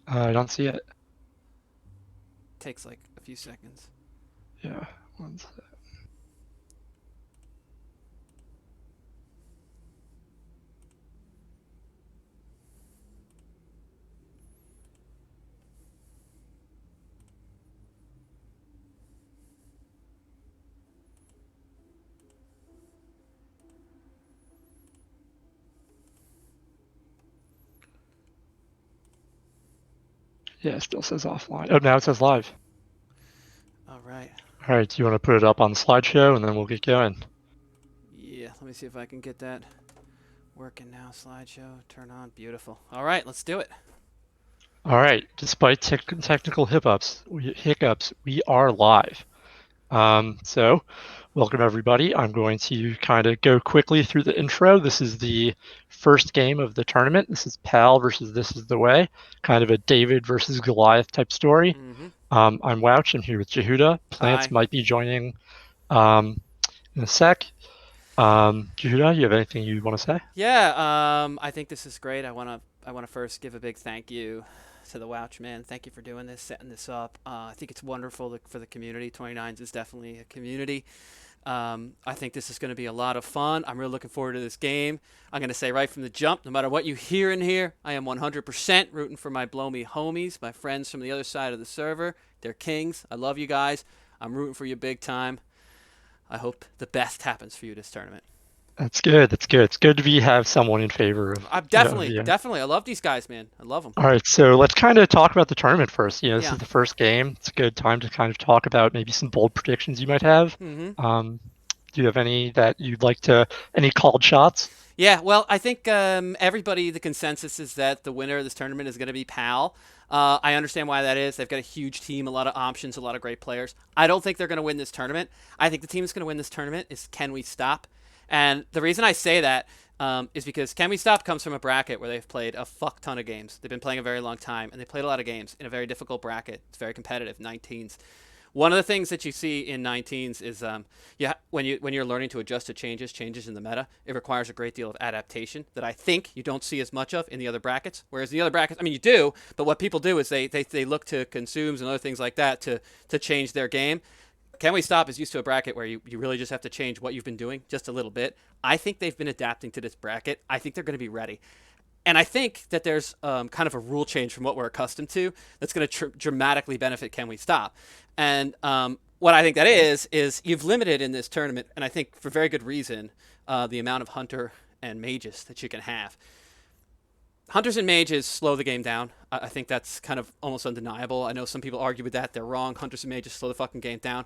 I don't see it. Takes like a few seconds. Yeah. One sec. Yeah, it still says offline. Oh, now it says live. All right. All right, do you want to put it up on the slideshow and then we'll get going? Yeah, let me see if I can get that working now. Slideshow, turn on. Beautiful. All right, let's do it. All right. Despite technical hiccups, we are live. So, welcome everybody. I'm going to kind of go quickly through the intro. This is the first game of the tournament. This is PAL versus This Is the Way, kind of a David versus Goliath type story. Mm-hmm. I'm Wouch. I'm here with Jehuda. Plants Hi. might be joining um, in a sec. Jehuda, you have anything you want to say? Yeah, I think this is great. I wanna first give a big thank you to the Wouch man. Thank you for doing this, setting this up. I think it's wonderful for the community. 29s is definitely a community. I think this is going to be a lot of fun. I'm really looking forward to this game. I'm going to say right from the jump, no matter what you hear in here, I am 100% rooting for my Blow Me homies, my friends from the other side of the server. They're kings. I love you guys. I'm rooting for you big time. I hope the best happens for you this tournament. That's good. That's good. It's good to have someone in favor of I'm of definitely, you. definitely. I love these guys, man. I love them. All right, so let's kind of talk about the tournament first. This Yeah. is the first game. It's a good time to kind of talk about maybe some bold predictions you might have. Mm-hmm. Um, do you have any that you'd like to, any called shots? Yeah, well, I think everybody, the consensus is that the winner of this tournament is going to be PAL. I understand why that is. They've got a huge team, a lot of options, a lot of great players. I don't think they're going to win this tournament. I think the team that's going to win this tournament is Can We Stop? And the reason I say that is because Can We Stop comes from a bracket where they've played a fuck ton of games. They've been playing a very long time, and they played a lot of games in a very difficult bracket. It's very competitive, 19s. One of the things that you see in 19s is yeah, when you're learning to adjust to changes in the meta, it requires a great deal of adaptation that I think you don't see as much of in the other brackets. Whereas the other brackets, I mean, you do, but what people do is they look to consumes and other things like that to change their game. Can We Stop is used to a bracket where you really just have to change what you've been doing just a little bit. I think they've been adapting to this bracket. I think they're going to be ready. And I think that there's kind of a rule change from what we're accustomed to that's going to dramatically benefit Can We Stop? And what I think that is you've limited in this tournament, and I think for very good reason, the amount of hunter and mages that you can have. Hunters and mages slow the game down. I think that's kind of almost undeniable. I know some people argue with that. They're wrong. Hunters and mages slow the fucking game down.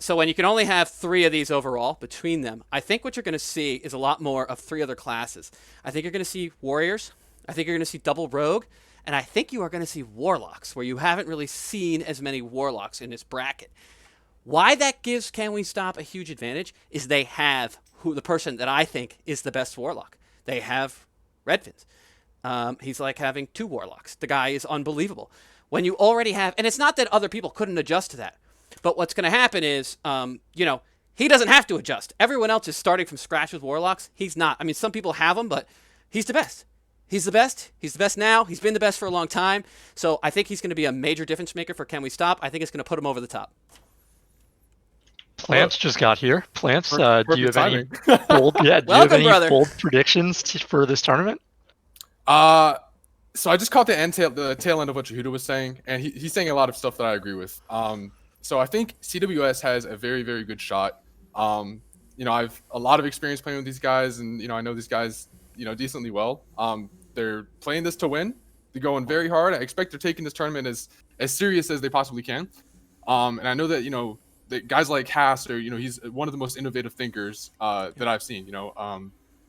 So when you can only have three of these overall between them, I think what you're going to see is a lot more of three other classes. I think you're going to see warriors. I think you're going to see double rogue. And I think you are going to see warlocks, where you haven't really seen as many warlocks in this bracket. Why that gives Can We Stop a huge advantage is they have the person that I think is the best warlock. They have Redfins. He's like having two warlocks. The guy is unbelievable. When you already have, and it's not that other people couldn't adjust to that, but what's going to happen is, he doesn't have to adjust. Everyone else is starting from scratch with warlocks. He's not. I mean, some people have them, but he's the best. He's the best. He's the best now. He's been the best for a long time. So I think he's going to be a major difference maker for Can We Stop. I think it's going to put him over the top. Well, Plants just got here. Plants, do you perfect have any timing. bold? Yeah, do you have Welcome, any brother. bold predictions for this tournament? uh, so I just caught the tail end of what Jehuda was saying, and he's saying a lot of stuff that I agree with. So I think CWS has a very, very good shot. I've a lot of experience playing with these guys, and I know these guys, decently well. They're playing this to win. They're going very hard. I expect they're taking this tournament as serious as they possibly can. And I know that that guys like Hast are he's one of the most innovative thinkers that I've seen.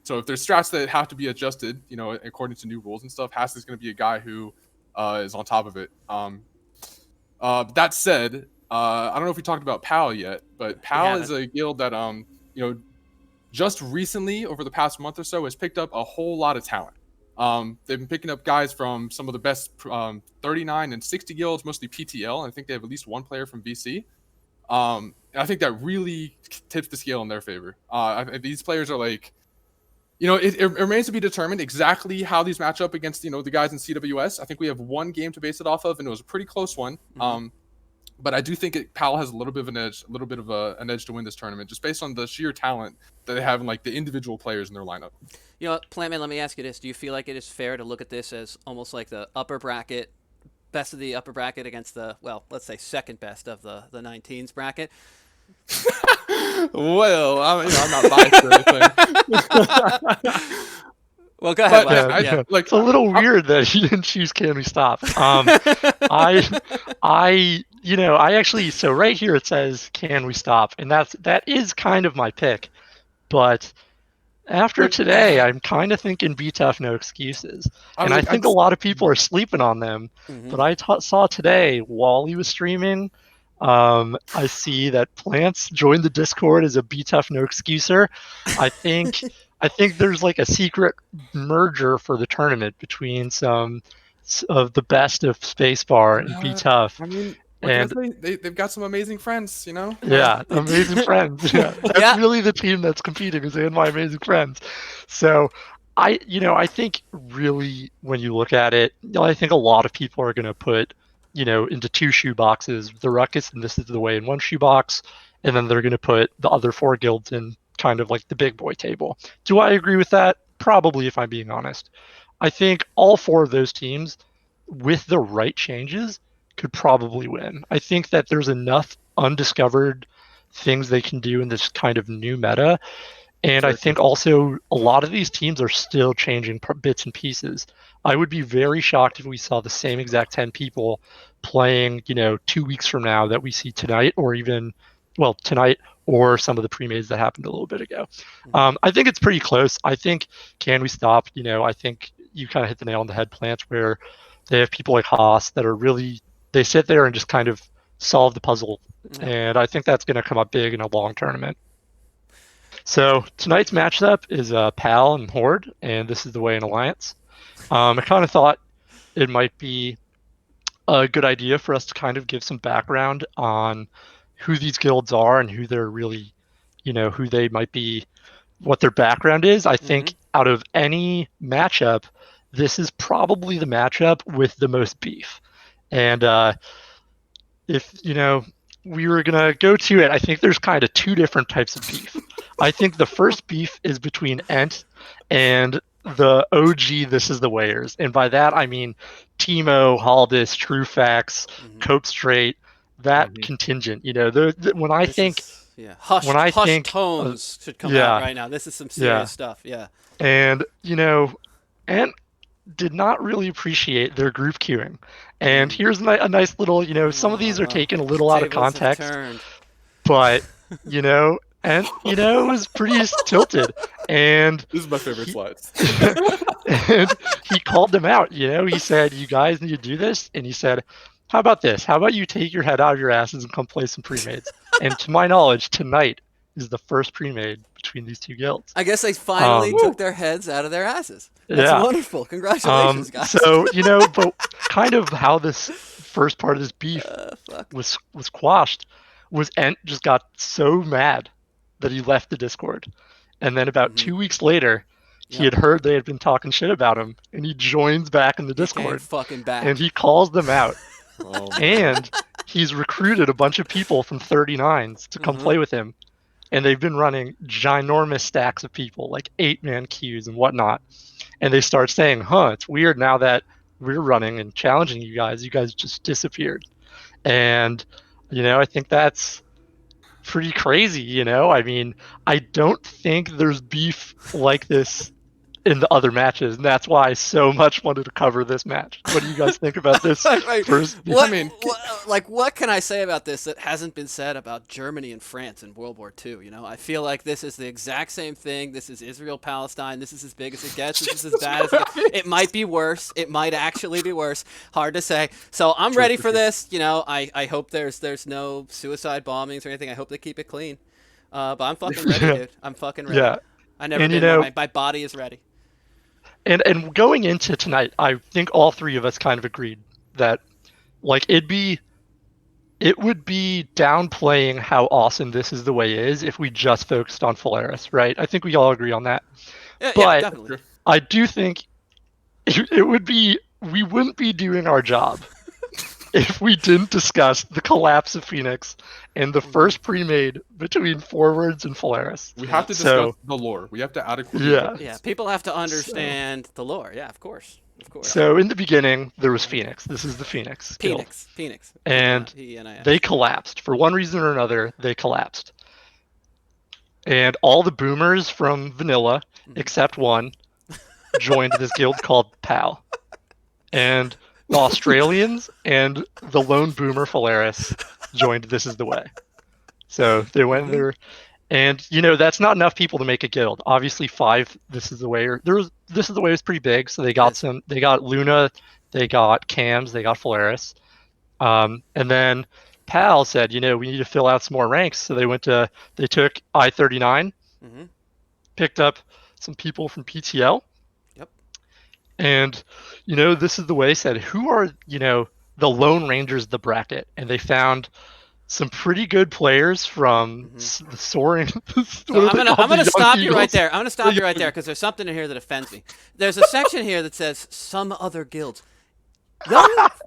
So if there's strats that have to be adjusted, according to new rules and stuff, Hast is going to be a guy who is on top of it. That said, I don't know if we talked about PAL yet, but We PAL is haven't. a guild that just recently over the past month or so has picked up a whole lot of talent. They've been picking up guys from some of the best 39 and 60 guilds, mostly PTL, and I think they have at least one player from VC. And I think that really tips the scale in their favor. These players are like It remains to be determined exactly how these match up against the guys in CWS. I think we have one game to base it off of, and it was a pretty close one. But I do think PAL has a little bit of an edge, an edge to win this tournament, just based on the sheer talent that they have in like the individual players in their lineup. Plantman, let me ask you this: do you feel like it is fair to look at this as almost like the upper bracket, best of the upper bracket against the, well, let's say second best of the 19s bracket? Well, I'm not biased or anything. Well, go ahead. It's a little weird that he didn't choose Can We Stop. I actually, so right here it says Can We Stop, and that is kind of my pick, but after today, I'm kind of thinking Be Tough, No Excuses, and I think a lot of people are sleeping on them. But I saw today while he was streaming, I see that Plants joined the Discord as a Be Tough, No Excuser. I think there's like a secret merger for the tournament between some of the best of Spacebar and Be Tough. I mean, and they've got some amazing friends, Yeah, amazing friends. Yeah, that's really the team that's competing, is in my amazing friends. So I think really when you look at it, I think a lot of people are going to put, into two shoe boxes, the Ruckus and This Is the Way in one shoe box, and then they're going to put the other four guilds in kind of like the big boy table. Do I agree with that? Probably, if I'm being honest. I think all four of those teams, with the right changes, could probably win. I think that there's enough undiscovered things they can do in this kind of new meta. And I think also a lot of these teams are still changing bits and pieces. I would be very shocked if we saw the same exact 10 people playing, 2 weeks from now that we see tonight, or even, well, tonight, or some of the pre-mades that happened a little bit ago. I think it's pretty close. I think Can We Stop? I think you kind of hit the nail on the head, Plants, where they have people like Haas that are really, they sit there and just kind of solve the puzzle. And I think that's going to come up big in a long tournament. So tonight's matchup is PAL and Horde, and This Is the Way in Alliance. I kind of thought it might be a good idea for us to kind of give some background on who these guilds are and who they're really, who they might be, what their background is. I think out of any matchup, this is probably the matchup with the most beef. And if, we were going to go to it, I think there's kind of two different types of beef. I think the first beef is between Ent and the OG This Is the Wayers. And by that, I mean Timo, Haldis, TrueFacts, Cope Straight, that contingent. When I think... Hushed tones should come out right now. This is some serious stuff, And, Ent did not really appreciate their group queuing. And here's a nice little, some of these are taken a little out of context. But, and it was pretty tilted. And this is my favorite slides. And he called them out. He said, "You guys need to do this." And he said, "How about this? How about you take your head out of your asses and come play some pre-mades?" And to my knowledge, tonight is the first pre-made between these two guilds. I guess they finally took their heads out of their asses. That's wonderful. Congratulations, guys. So, but kind of how this first part of this beef was quashed was Ent just got so mad that he left the Discord. And then about 2 weeks later, he had heard they had been talking shit about him, and he joins back in the Discord. Fucking back. And he calls them out. And he's recruited a bunch of people from 39s to come play with him. And they've been running ginormous stacks of people, like 8-man queues and whatnot. And they start saying, it's weird now that we're running and challenging you guys. You guys just disappeared. And, I think that's pretty crazy, I mean, I don't think there's beef like this in the other matches, and that's why I so much wanted to cover this match. What do you guys think about this? What can I say about this that hasn't been said about Germany and France in World War II? I feel like this is the exact same thing. This is Israel-Palestine. This is as big as it gets. This is as bad as it might be worse. It might actually be worse. Hard to say. So I'm ready for this. I hope there's no suicide bombings or anything. I hope they keep it clean. But I'm fucking ready, dude. I'm fucking ready. Yeah. I never been. My body is ready. And going into tonight, I think all three of us kind of agreed that, it would be downplaying how awesome This Is the Way is if we just focused on Polaris, right? I think we all agree on that. Yeah, But definitely. I do think it would be we wouldn't be doing our job if we didn't discuss the collapse of Phoenix and the first pre-made between Forwards and Polaris. We have Yep. to discuss So the lore. We have to adequately yeah, address Yeah, this. people have to so, understand the lore. Yeah, of course, of course. so in the beginning there was Phoenix. This is the Phoenix Guild, Phoenix, and they P-E-N-I-X. collapsed for one reason or another. They collapsed, and all the boomers from Vanilla, Mhm. except one, joined this guild called PAL. And the Australians and the lone boomer Polaris joined This Is the Way. So they went Mhm. there, and that's not enough people to make a guild. Obviously, five This Is the Way. This Is the Way was pretty big, so they It got is. some. They got Luna, they got Cams, they got Polaris, and then PAL said, we need to fill out some more ranks. So they took I-39, Mhm. picked up some people from PTL, Yep. and This Is the Way said, who are the Lone Rangers of the bracket, and they found some pretty good players from Mhm. the soaring. So What are they I'm called? The gonna Young stop you right Eagles. there. I'm gonna stop you right there because there's something in here that offends me. There's a section here that says some other guilds.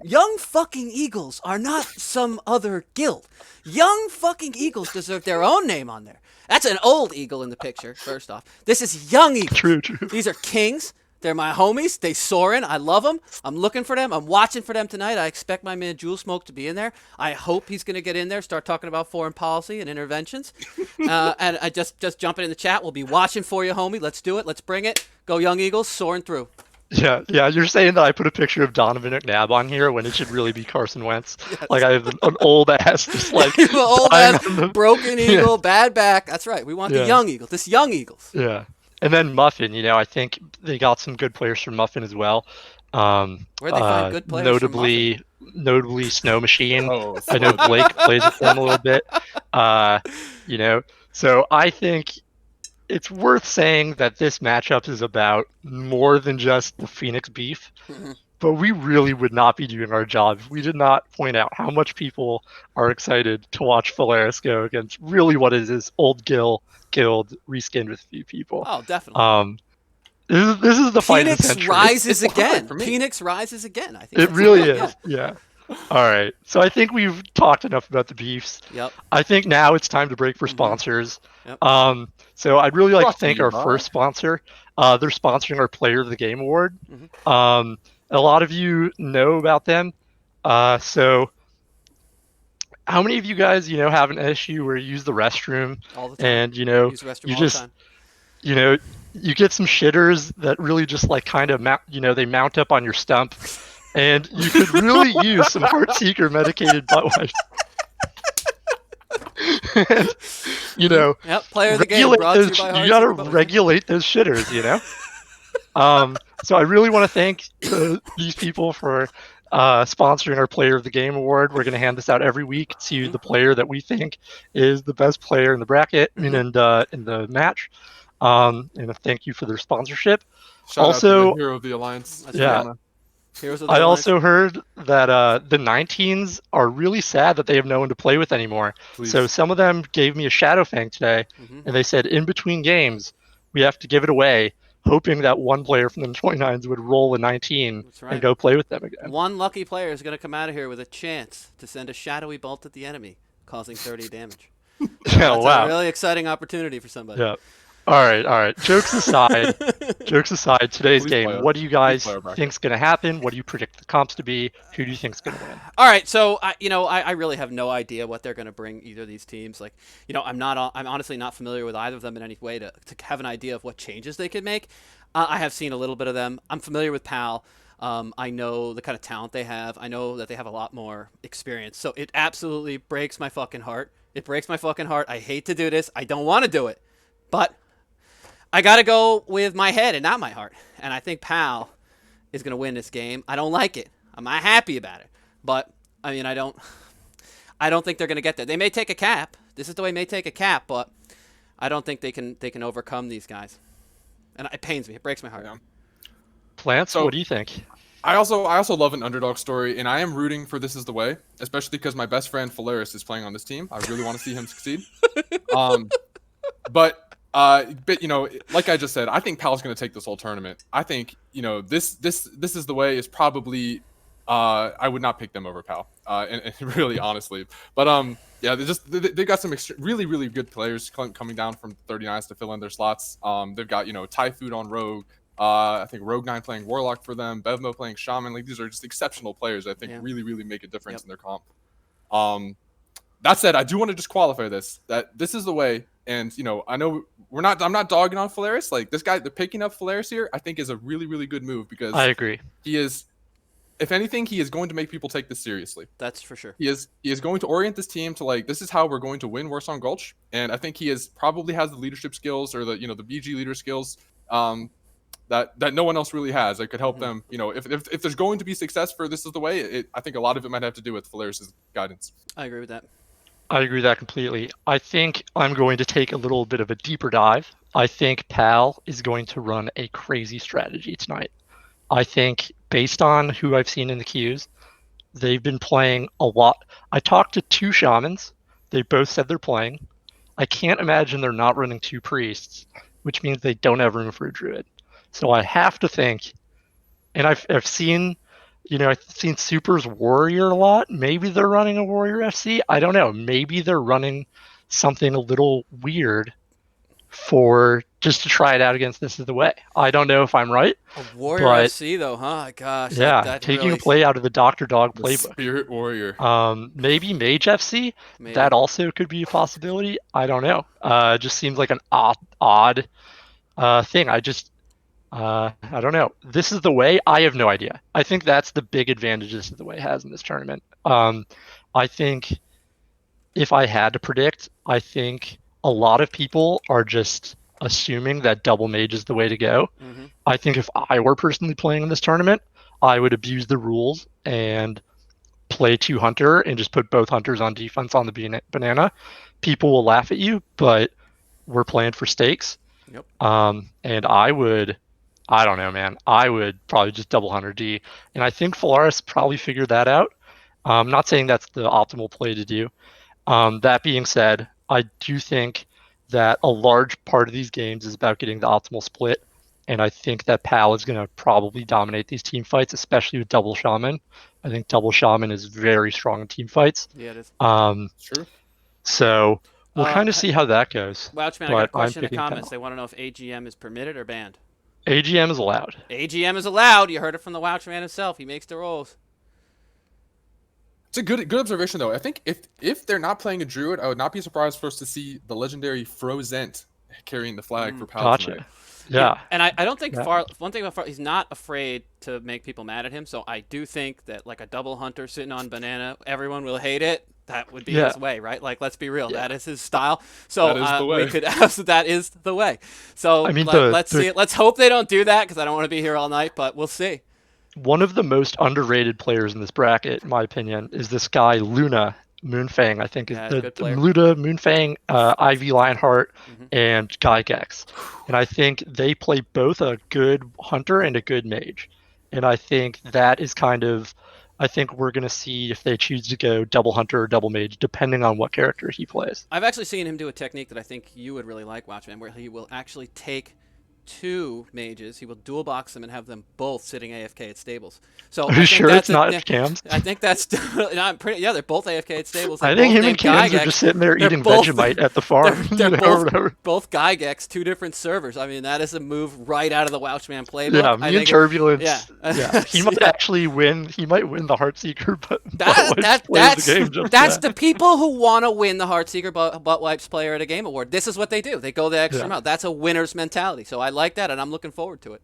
Young fucking Eagles are not some other guild. Young fucking Eagles deserve their own name on there. That's an old eagle in the picture, first off. This is young Eagles. True, true. These are kings. They're my homies. They soaring. I love them. I'm looking for them. I'm watching for them tonight. I expect my man Jewel Smoke to be in there. I hope he's going to get in there, start talking about foreign policy and interventions. And I just jumping in the chat. We'll be watching for you, homie. Let's do it. Let's bring it. Go Young Eagles, soaring through. Yeah, yeah. You're saying that I put a picture of Donovan McNabb on here when it should really be Carson Wentz. Like Yes. I have an old ass, just like The old dying ass on the. broken Yeah, eagle, bad back. That's right. We want the yeah, young eagle. This young eagles. yeah. And then Muffin, I think they got some good players from Muffin as well. Where'd they find good players from Muffin? Notably Snow Machine. Oh, I know slow. Blake plays it for him a little bit. Uh, you know, so I think it's worth saying that this matchup is about more than just the Phoenix beef. Mhm. But we really would not be doing our job if we did not point out how much people are excited to watch Polaris go against really what is this old guild reskinned with a few people. Oh, definitely. Um, this is the fight of the Phoenix century. rises It's hard again. for me. Phoenix rises again. I think It that's really yeah. is. Yeah. All right. So I think we've talked enough about the beefs. Yep. I think now it's time to break for Mhm. sponsors. Yep. So I'd really like to Brought to thank you our by- first sponsor. They're sponsoring our Player of the Game award. Mhm. A lot of you know about them. So how many of you guys, have an issue where you use the restroom All the time. and, Use the restroom you all just, the time. you get some shitters that really just like kind of mount, they mount up on your stump, and you could really use some Heartseeker medicated butt wipes. And, Yep. Player of the game regulate brought to you those. by You Heartseeker gotta Butt Wipes. regulate those shitters. So I really want to thank these people for sponsoring our Player of the Game award. We're going to hand this out every week to the player that we think is the best player in the bracket and in the match. And a thank you for their sponsorship. Shout out to Also, the hero of the alliance. That's yeah, right. Heroes of the I Alliance. also heard that the 19s are really sad that they have no one to play with anymore. Please. So some of them gave me a Shadowfang today, Mhm. and they said in between games we have to give it away, hoping that one player from the 29s would roll a 19 That's right. and go play with them again. One lucky player is going to come out of here with a chance to send a shadowy bolt at the enemy, causing 30 damage. Yeah, That's wow. a really exciting opportunity for somebody. Yeah. All right. Jokes aside, today's Please game. play What do you guys play our bracket. think's going to happen? What do you predict the comps to be? Who do you think's going to win? All right, so I really have no idea what they're going to bring either of these teams. Like, I'm honestly not familiar with either of them in any way to have an idea of what changes they could make. I have seen a little bit of them. I'm familiar with PAL. I know the kind of talent they have. I know that they have a lot more experience. So it absolutely breaks my fucking heart. It breaks my fucking heart. I hate to do this. I don't want to do it, but I got to go with my head and not my heart. And I think PAL is going to win this game. I don't like it. I'm not happy about it. But I mean, I don't think they're going to get there. They may take a cap. This is the way they may take a cap, but I don't think they can overcome these guys. And it pains me. It breaks my heart. Yeah. Plants, So- what do you think? I also love an underdog story, and I am rooting for This Is the Way, especially because my best friend Polaris is playing on this team. I really want to see him succeed. But But like I just said, I think Pal's going to take this whole tournament. I think this is the way. Is probably I would not pick them over Pal. And really honestly, but yeah, they got some really really good players coming down from 39s to fill in their slots. They've got Typhoon on Rogue. I think Rogue 9 playing Warlock for them. Bevmo playing Shaman. Like these are just exceptional players. I think Yeah. really really make a difference Yep. in their comp. That said, I do want to just qualify that this is the way. And I know I'm not dogging on Phalaris. Like this guy, the picking up Phalaris here, I think is a really, really good move I because agree. he is, if anything, he is going to make people take this seriously. That's for sure. He is going to orient this team to like this is how we're going to win Warsong Gulch. And I think he probably has the leadership skills or the BG leader skills that no one else really has. That could help them. If there's going to be success for this is the way. I think a lot of it might have to do with Phalaris' guidance. I agree with that. I agree with that completely. I think I'm going to take a little bit of a deeper dive. I think Pal is going to run a crazy strategy tonight. I think based on who I've seen in the queues, they've been playing a lot. I talked to 2 shamans. They both said they're playing. I can't imagine they're not running 2 priests, which means they don't have room for a druid. So I have to think, and I've seen, I've seen Super's Warrior a lot. Maybe they're running a Warrior FC. I don't know. Maybe they're running something a little weird for just to try it out against This Is the Way. I don't know if I'm right, A Warrior but FC though, huh? Gosh, yeah, that taking really a play out of the Dr. Dog The playbook. Spirit Warrior. Maybe Mage FC. maybe. That also could be a possibility. I don't know. Just seems like an odd thing. I don't know. This Is the Way. I have no idea. I think that's the big advantage This Is the Way has in this tournament. I think if I had to predict, I think a lot of people are just assuming that double mage is the way to go. Mm-hmm. I think if I were personally playing in this tournament, I would abuse the rules and play 2 hunter and just put both hunters on defense on the banana. People will laugh at you, but we're playing for stakes. Yep. And I don't know, man. I would probably just double hunter D. And I think Phalaris probably figured that out. I'm not saying that's the optimal play to do. That being said, I do think that a large part of these games is about getting the optimal split. And I think that Pal is going to probably dominate these team fights, especially with double shaman. I think double shaman is very strong in team fights. Yeah, it is. True. So we'll kind of see how that goes. Wouch, man, I got But a question I'm in the comments. Pal. They want to know if AGM is permitted or banned. AGM is allowed. AGM is allowed. You heard it from the Wouch man himself. He makes the rules. It's a good observation though. I think if they're not playing a druid, I would not be surprised for us to see the legendary Frozent carrying the flag for Pal tonight. Gotcha. Yeah. And I don't think Yeah. one thing about Far, he's not afraid to make people mad at him. So I do think that like a double hunter sitting on banana, everyone will hate it. That would be Yeah. his way, right? Like, let's be real. Yeah. That is his style. So That is the way. we could that is the way. So I mean, let's see. Let's hope they don't do that because I don't want to be here all night. But we'll see. One of the most underrated players in this bracket, in my opinion, is this guy Luna Moonfang. I think Yeah, is he's a good player. Luna Moonfang, Ivy Lionheart, Mhm. and Gygax. And I think they play both a good hunter and a good mage. And I think that is kind of, I think we're going to see if they choose to go double hunter or double mage, depending on what character he plays. I've actually seen him do a technique that I think you would really like, Watchman, where he will actually take 2 mages, he will dual box them and have them both sitting AFK at stables. So Are you sure it's not Cams? I think that's not pretty. Yeah, they're both AFK at stables. I think him and Cams are just sitting there eating Vegemite at the farm. They're or whatever. both Gygax, 2 different servers. I mean, that is a move right out of the Wouchman playbook. Yeah, me and Turbulence. Yeah. He might actually win. He might win the Heartseeker, but that's the people who want to win the Heartseeker Butt Wipes Player at a Game Award. This is what they do. They go the extra mile. That's a winner's mentality. So I like that, and I'm looking forward to it.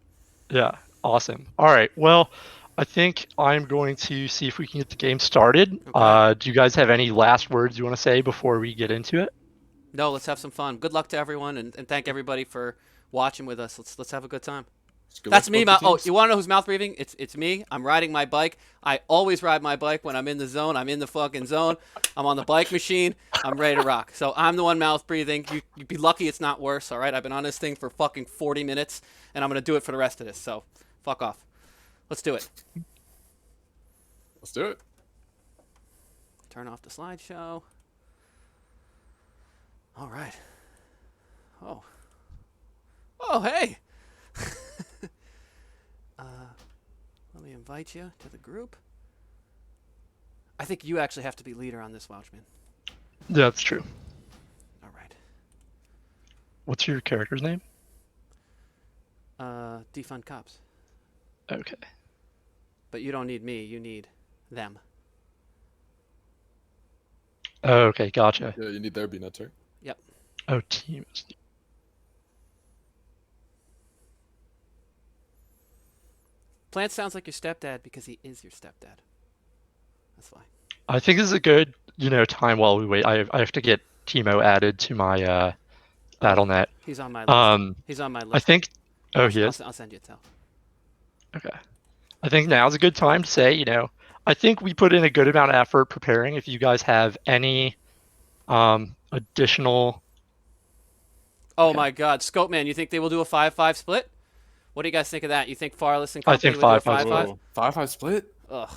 Yeah, awesome. All right, well, I think I'm going to see if we can get the game started. Okay. Do you guys have any last words you want to say before we get into it? No, let's have some fun. Good luck to everyone, and thank everybody for watching with us. Let's have a good time. That's me. Oh, you want to know who's mouth breathing? It's me. I'm riding my bike. I always ride my bike when I'm in the zone. I'm in the fucking zone. I'm on the bike machine. I'm ready to rock. So I'm the one mouth breathing. You'd be lucky it's not worse, all right? I've been on this thing for fucking 40 minutes, and I'm going to do it for the rest of this. So fuck off. Let's do it. Let's do it. Turn off the slideshow. All right. Oh, Oh, hey. Let me invite you to the group. I think you actually have to be leader on this, Wouch, man. Yeah, that's true. All right. What's your character's name? Defund cops. Okay. But you don't need me. You need them. Okay, gotcha. Yeah, you need their B nuts, right? Yep. Oh, team. Plant sounds like your stepdad because he is your stepdad. That's why. I think this is a good, time while we wait. I have to get Timo added to my Oh, BattleNet. he's on my list. He's on my I list. think. Oh, he is. I'll send you a tell. Okay. I think now's a good time to say, I think we put in a good amount of effort preparing. If you guys have any additional. Oh Okay. my God, Scope Man, you think they will do a 5-5 split? What do you guys think of that? You think Farless and I company think would do a 5-5 split. 5-5? Whoa, 5-5 split. Ugh.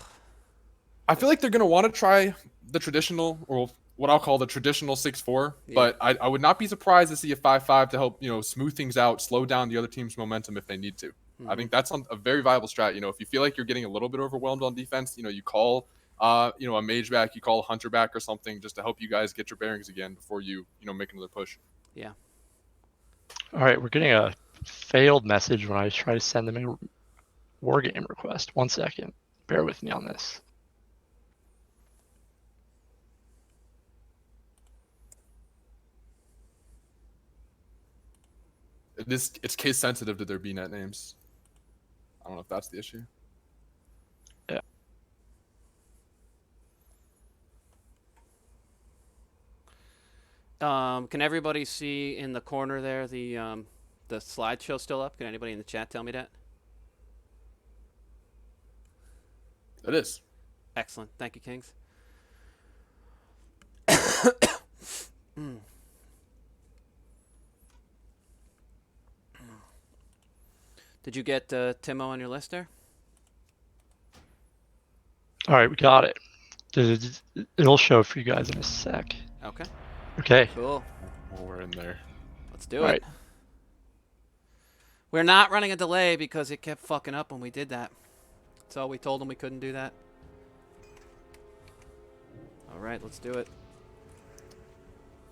I feel like they're gonna want to try the traditional, or what I'll call the traditional 6-4. Yeah. But I would not be surprised to see a 5-5 to help smooth things out, slow down the other team's momentum if they need to. I think that's a very viable strat. If you feel like you're getting a little bit overwhelmed on defense, you call a mage back, you call a hunter back or something just to help you guys get your bearings again before you make another push. Yeah. All right, we're getting a failed message when I try to send them a war game request. 1 second. Bear with me on this. It's case sensitive to their BNet names. I don't know if that's the issue. Yeah. Can everybody see in the corner there the slideshow still up? Can anybody in the chat tell me that? It is. Excellent. Thank you, Kings. Did you get Timo on your list there? All right, we got it. It'll show for you guys in a sec. Okay. Okay. Cool. Well, we're in there. Let's do All it. right. We're not running a delay because it kept fucking up when we did that. So we told them we couldn't do that. All right, let's do it.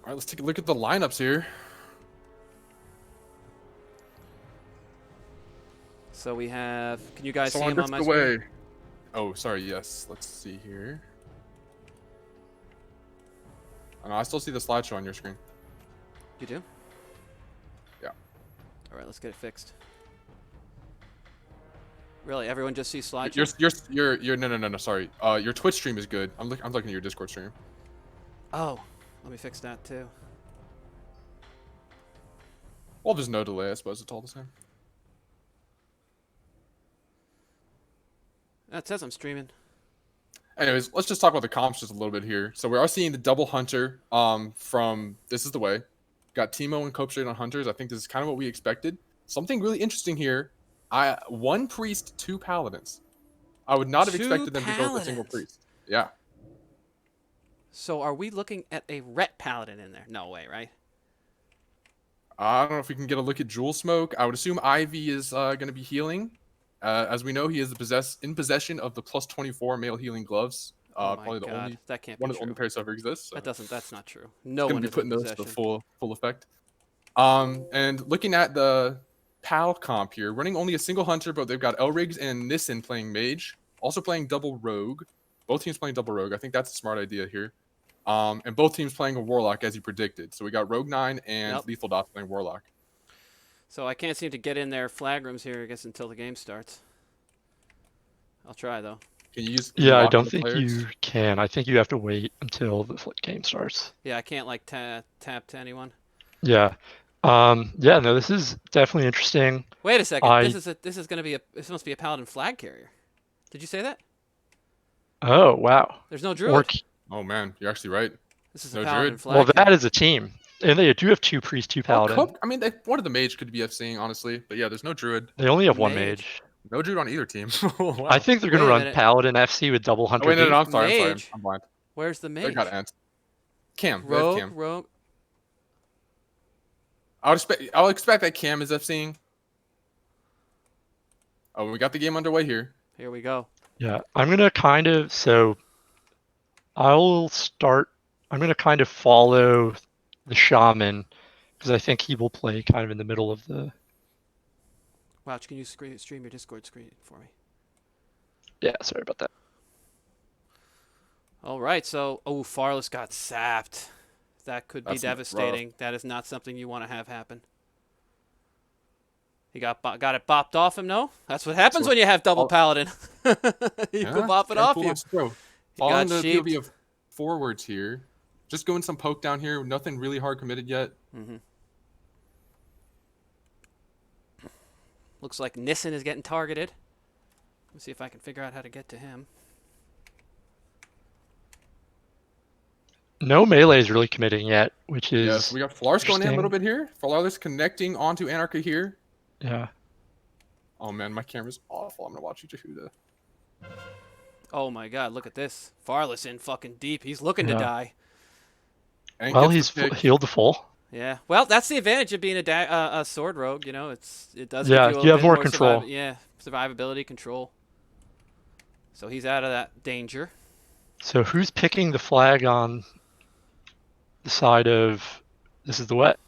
All right, let's take a look at the lineups here. So we have. Can you guys see Someone him on drifted my screen? away. Oh, sorry. Yes. Let's see here. Oh, no, I still see the slideshow on your screen. You do? Yeah. All right, let's get it fixed. Really, everyone just sees slideshow? You're no. Sorry. Your Twitch stream is good. I'm looking at your Discord stream. Oh, let me fix that too. Well, there's no delay. I suppose it's all the same. It says I'm streaming. Anyways, let's just talk about the comps just a little bit here. So we are seeing the double hunter from This Is the Way. Got Timo and Cope straight on hunters. I think this is kind of what we expected. Something really interesting here. One priest, 2 paladins. I would not have expected them to go with a single priest. Yeah. So are we looking at a ret paladin in there? No way, right? I don't know if we can get a look at Jewel Smoke. I would assume Ivy is going to be healing. As we know, he is in possession of the plus 24 male healing gloves. Oh my Probably the God, only that can't be one of the true. only pairs that ever exists. So. That's not true. No one Going to is be putting in those to possession. full effect. And looking at the PAL comp here, running only a single hunter, but they've got Elrigs and Nissen playing mage, also playing double rogue. Both teams playing double rogue. I think that's a smart idea here. And both teams playing a warlock as you predicted. So we got Rogue 9 and Lethal Dots playing warlock. So I can't seem to get in their flag rooms here, I guess, until the game starts. I'll try though. Can you use? Yeah, I don't think you can. I think you have to wait until the game starts. Yeah, I can't like tap to anyone. Yeah. Yeah. No, this is definitely interesting. Wait a second. This is gonna be this must be a paladin flag carrier. Did you say that? Oh wow. There's no druid. Oh man, you're actually right. This is no a paladin druid. flag. Well, that carrier. is a team, and they do have 2 priests, 2 paladin. I mean, one of the mage could be FCing honestly, but yeah, there's no druid. They only have 1 mage. No druid on either team. Wow. I think they're gonna run paladin FC with double hunter. Oh, wait, no, I'm sorry. Mage? I'm blind. Where's the mage? They got Ant. Cam. Rogue. Cam. Rogue. I'll expect that Cam is FCing. Oh, we got the game underway here. Here we go. Yeah, I'm gonna kind of I'll start. I'm gonna kind of follow the shaman because I think he will play kind of in the middle of the. Wouch, can you stream your Discord screen for me? Yeah, sorry about that. All right, so Farless got sapped. That could be That's devastating. That is not something you want to have happen. He got it bopped off him. No, that's what happens when you have double paladin. You can bop it off you. Following the sheeped. POV of forwards here. Just going some poke down here. Nothing really hard committed yet. Looks like Nissen is getting targeted. Let's see if I can figure out how to get to him. No melee is really committing yet, which is Yes, we got Flars going in a interesting. little bit here. Flars connecting onto Anarchy here. Yeah. Oh man, my camera's awful. I'm gonna watch you, Jehuda. Oh my god, look at this. Farless in fucking deep. He's looking to die. And Well, gets he's the pick. healed to full. Yeah. Well, that's the advantage of being a sword rogue. You know, it does Yeah, give you a you have bit more control. Survivability, control. So he's out of that danger. So who's picking the flag on the side of this is the wet?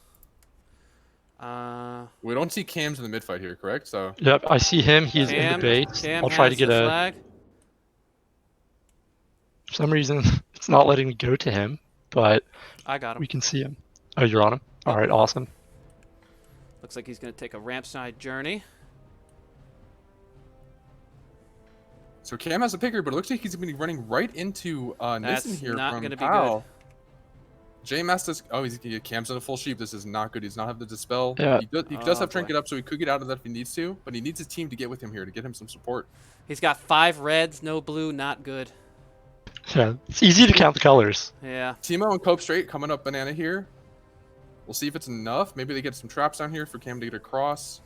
We don't see Cams in the mid fight here, correct? So Yep, I see him. He's in the bait. Cam I'll try to has get the a. flag. For some reason, it's not letting me go to him, but I got him. we can see him. Oh, you're on him. All right, awesome. Looks like he's going to take a ramp side journey. So Cam has a picker, but it looks like he's going to be running right into Nissen here not from gonna be Pal. J Masters. Oh, Cam's in a full sheep. This is not good. He's not have the dispel. Yeah. He does have boy. trinket up, so he could get out of that if he needs to. But he needs his team to get with him here to get him some support. He's got 5 reds, no blue, not good. Yeah, it's easy to count the colors. Yeah. Timo and Cope straight coming up banana here. We'll see if it's enough. Maybe they get some traps down here for Cam to get across.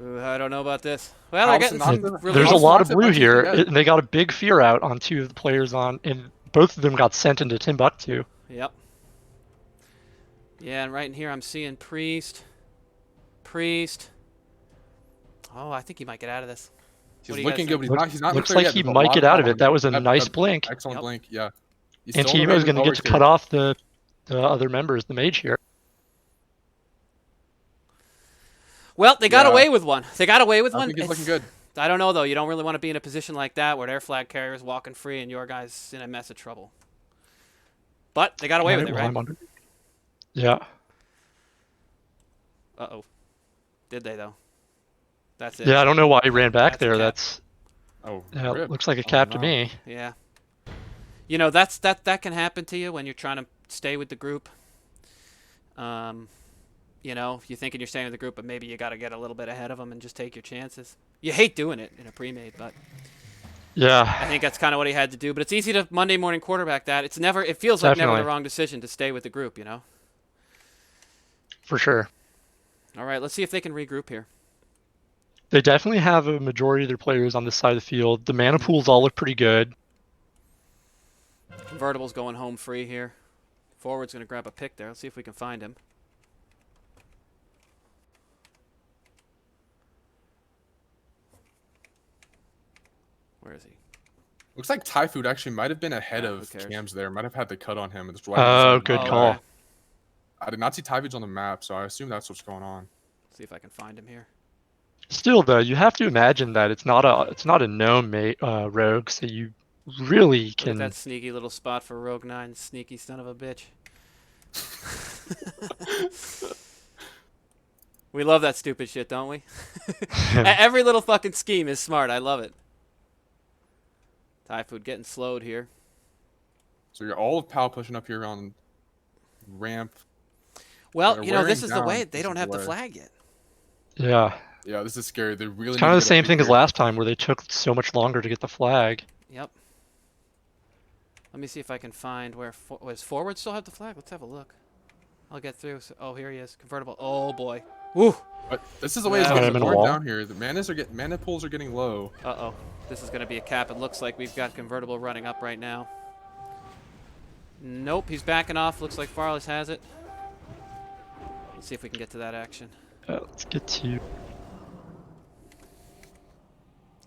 Ooh, I don't know about this. Well, they're getting Allison, some not- really There's a Allison lot not of that blue much here, yet. and they got a big fear out on 2 of the players on, and both of them got sent into Timbuktu. Yep. Yeah, and right in here I'm seeing Priest. Priest. Oh, I think he might get out of this. He's What do you looking guys good, but he's not in the Looks clear like yet. he There's a might lot get of out of power it. That was a That's nice an blink. Excellent Yep. blink, yeah. He's And still in the Timo's range going to of get to Ulrich cut here. off the other members, the mage here. Well, they got Yeah. away with one. They got away with I one. think he's looking good. I don't know, though. You don't really want to be in a position like that where their flag carrier is walking free and your guy's in a mess of trouble. But they got away with it, Well, right? I'm under- Yeah. Uh-oh. Did they, though? That's it. Yeah, I don't know why he ran back That's a there. cap. That's Oh, yeah, rip. looks like a Oh, cap to no. me. Yeah. You know, that can happen to you when you're trying to stay with the group. You know, you're thinking you're staying with the group, but maybe you got to get a little bit ahead of them and just take your chances. You hate doing it in a pre-made, but I Yeah, think that's kind of what he had to do. But it's easy to Monday morning quarterback that. It feels like never Definitely. the wrong decision to stay with the group, you know? for sure. All right, let's see if they can regroup here. They definitely have a majority of their players on this side of the field. The mana pools all look pretty good. Convertible's going home free here. Forward's going to grab a pick there. Let's see if we can find him. Where is he? Looks like Thai food actually might have been ahead Yeah, who of cares? Cam's there. Might have had the cut on him. It's Oh, good Oh, call. okay. I did not see Thai foods on the map, so I assume that's what's going on. Let's see if I can find him here. Still, though, you have to imagine that it's not a gnome rogue, so you really Look at can. that sneaky little spot for Rogue 9, sneaky son of a bitch. We love that stupid shit, don't we? Every little fucking scheme is smart. I love it. Thai food getting slowed here. So you're all of Pal pushing up here on ramp. Well, They're you know, this wearing is the down. way. They This don't is have the the way. flag yet. Yeah, Yeah, this is scary. They really it's kind of need the to get same up thing as here. last time, where they took so much longer to get the flag. Yep. Let me see if I can find where was Forward still have the flag. Let's have a look. I'll get through. So, oh, here he is. Convertible. Oh boy. Woo. But this is the way it's Yeah. getting I'm in a worn wall. down here. The mana pools are getting low. Uh-oh. This is going to be a cap. It looks like we've got Convertible running up right now. Nope, he's backing off. Looks like Farless has it. Let's see if we can get to that action. Let's get to.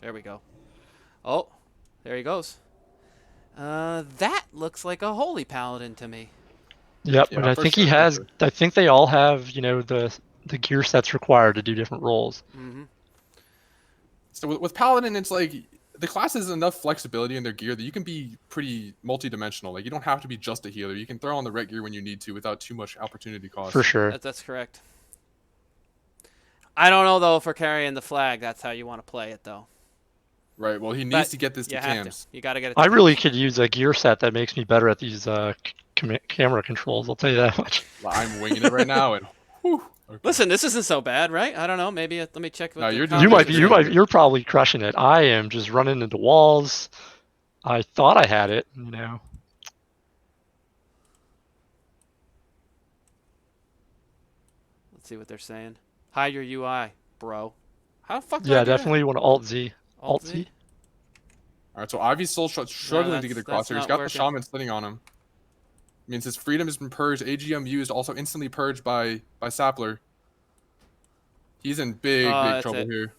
There we go. Oh, there he goes. That looks like a holy paladin to me. Yep, Yeah, but I for think he sure. For has. sure. I think they all have, the gear sets required to do different roles. Mm-hmm. So with Paladin, it's like the class has enough flexibility in their gear that you can be pretty multi-dimensional. Like you don't have to be just a healer. You can throw on the ret gear when you need to without too much opportunity For cost. sure. That's correct. I don't know though for carrying the flag. That's how you want to play it though. Right. Well, he needs But to get this to you have to. cams. You got to get it. I To really cams. could use a gear set that makes me better at these camera controls. I'll tell you that much. I'm winging it right now, and whew, okay. Listen, this isn't so bad, right? I don't know. Maybe let me check. What No, the you're doing You good might be. competition You considering saying. might. it. You're probably crushing it. I am just running into walls. I thought I had it. Let's see what they're saying. Hide your UI, bro. How the fuck do I Yeah, do definitely want to Alt Z. that? Alt Alt Z. Z. All right, so Ivy's still struggling to get across that's here. He's not got working. the shaman sitting on him. Means his freedom has been purged. AGMU is also instantly purged by Sapler. He's in big That's trouble it. here.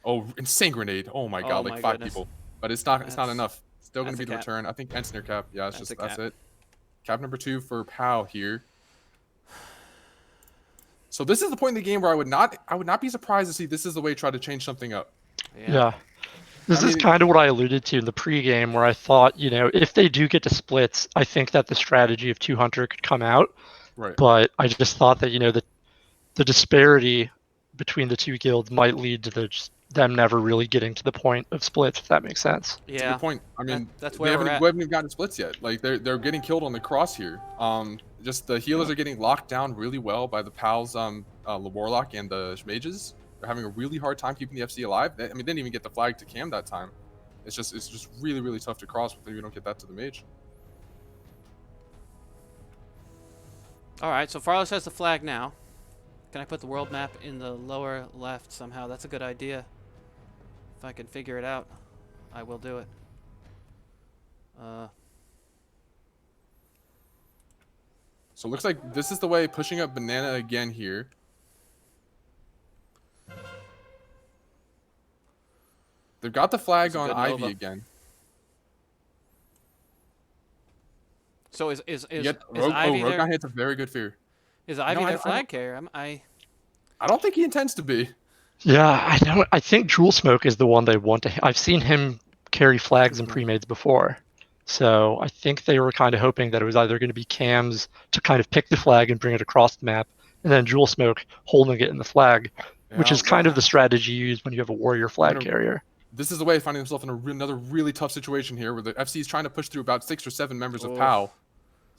Oh, insane grenade! Oh my god, Oh like my 5 goodness. people. But it's not That's- enough. Still gonna that's be a the cap. return. I think Ensigner cap. Yeah, That's a that's cap. it. Cap number 2 for Pow here. So this is the point in the game where I would not be surprised to see this is the way to try to change something up. Yeah. This I is mean, kind of what I alluded to in the pregame, where I thought, if they do get to splits, I think that the strategy of 200 could come out. right. But I just thought that, the disparity between the two guilds might lead to them never really getting to the point of splits, if that makes sense. That's a Yeah. good point. I mean, that's they where we're at. haven't even gotten splits yet. Like they're getting killed on the cross here. Just the healers are getting locked down really well by the pals, the warlock and the mages. They're having a really hard time keeping the FC alive. They didn't even get the flag to cam that time. It's just really tough to cross if you don't get that to the mage. All right. So Farlos has the flag now. Can I put the world map in the lower left somehow? That's a good idea. If I can figure it out, I will do it. So it looks like this is the way, pushing up banana again here. They've got the flag That's a on good Ivy Nova. again. So is Yet, Ivy Rogan their hits a very good fear. is Ivy No, their I flag carrier? I don't think he intends to be. Yeah, I don't. I think Jewel Smoke is the one they want to. I've seen him carry flags and pre-mades before, so I think they were kind of hoping that it was either going to be Cams to kind of pick the flag and bring it across the map, and then Jewel Smoke holding it in the flag, which Yeah, is kind of the strategy you use when you have a warrior flag carrier. This is the way finding himself in another really tough situation here, where the FC is trying to push through about 6 or 7 members of Oof. POW.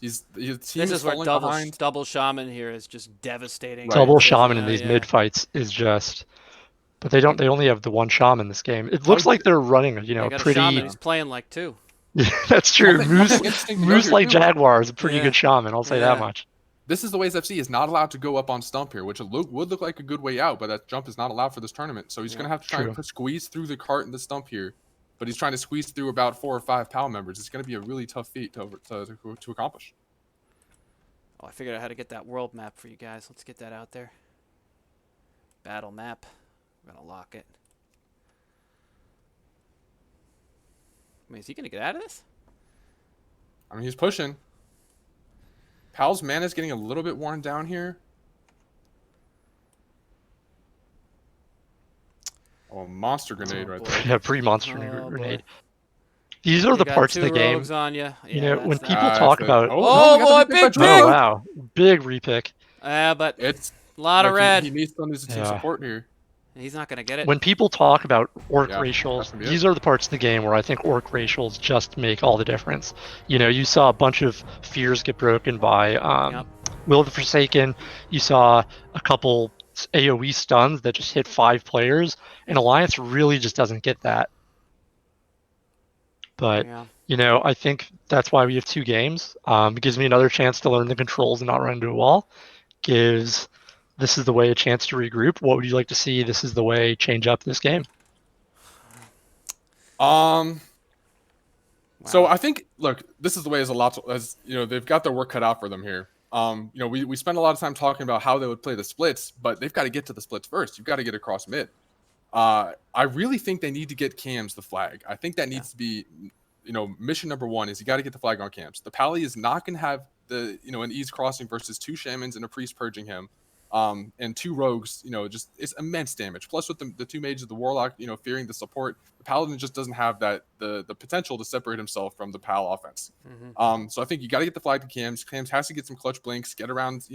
His team This is is where falling double behind. double shaman here is just devastating. Right. Double Because, shaman in these yeah. mid fights is just. But they don't. They only have the one shaman in this game. It looks like they're running, They got a pretty. shaman. He's playing like 2. That's true. One Moose, thing interesting to note Moose here, like too. Jaguar is a pretty Yeah. good shaman. I'll say Yeah. that much. This is the ways FC is not allowed to go up on stump here, which would look like a good way out, but that jump is not allowed for this tournament. So he's going to have to try True. and squeeze through the cart and the stump here, but he's trying to squeeze through about 4 or 5 POW members. It's going to be a really tough feat to accomplish. Oh, I figured out how to get that world map for you guys. Let's get that out there. Battle map. We're gonna lock it. I mean, is he gonna get out of this? I mean, he's pushing. POW's mana is getting a little bit worn down here. Oh, a monster grenade right boy. there. Yeah, pre-monster Oh, grenade. boy. These are You the got parts 2 of the game. rogues on you. When people Ah, talk it's about. Oh, we got the boy, repick by big Joe. Oh wow, big repick. But It's a lot of like red. He needs some of his team Yeah. support here. He's not gonna get it. When people talk about orc Yeah, racials, that's gonna be these it. are the parts of the game where I think orc racials just make all the difference. You saw a bunch of fears get broken by Yep. Will of the Forsaken. You saw a couple AoE stuns that just hit 5 players, and Alliance really just doesn't get that. But Yeah. I think that's why we have 2 games. It gives me another chance to learn the controls and not run into a wall. Gives this is the way a chance to regroup. What would you like to see? This is the way change up this game. So Wow. I think, look, this is the way as a lot as they've got their work cut out for them here. We spent a lot of time talking about how they would play the splits, but they've got to get to the splits first. You've got to get across mid. I really think they need to get cams the flag. I think that Yeah. needs to be, mission number one is you got to get the flag on cams. The Pally is not going to have an ease crossing versus 2 shamans and a priest purging him, and 2 rogues. Just it's immense damage. Plus with the 2 mages, the warlock, fearing the support, the paladin just doesn't have that the potential to separate himself from the pal offense. So I think you got to get the flag to cams. Cams has to get some clutch blinks, get around,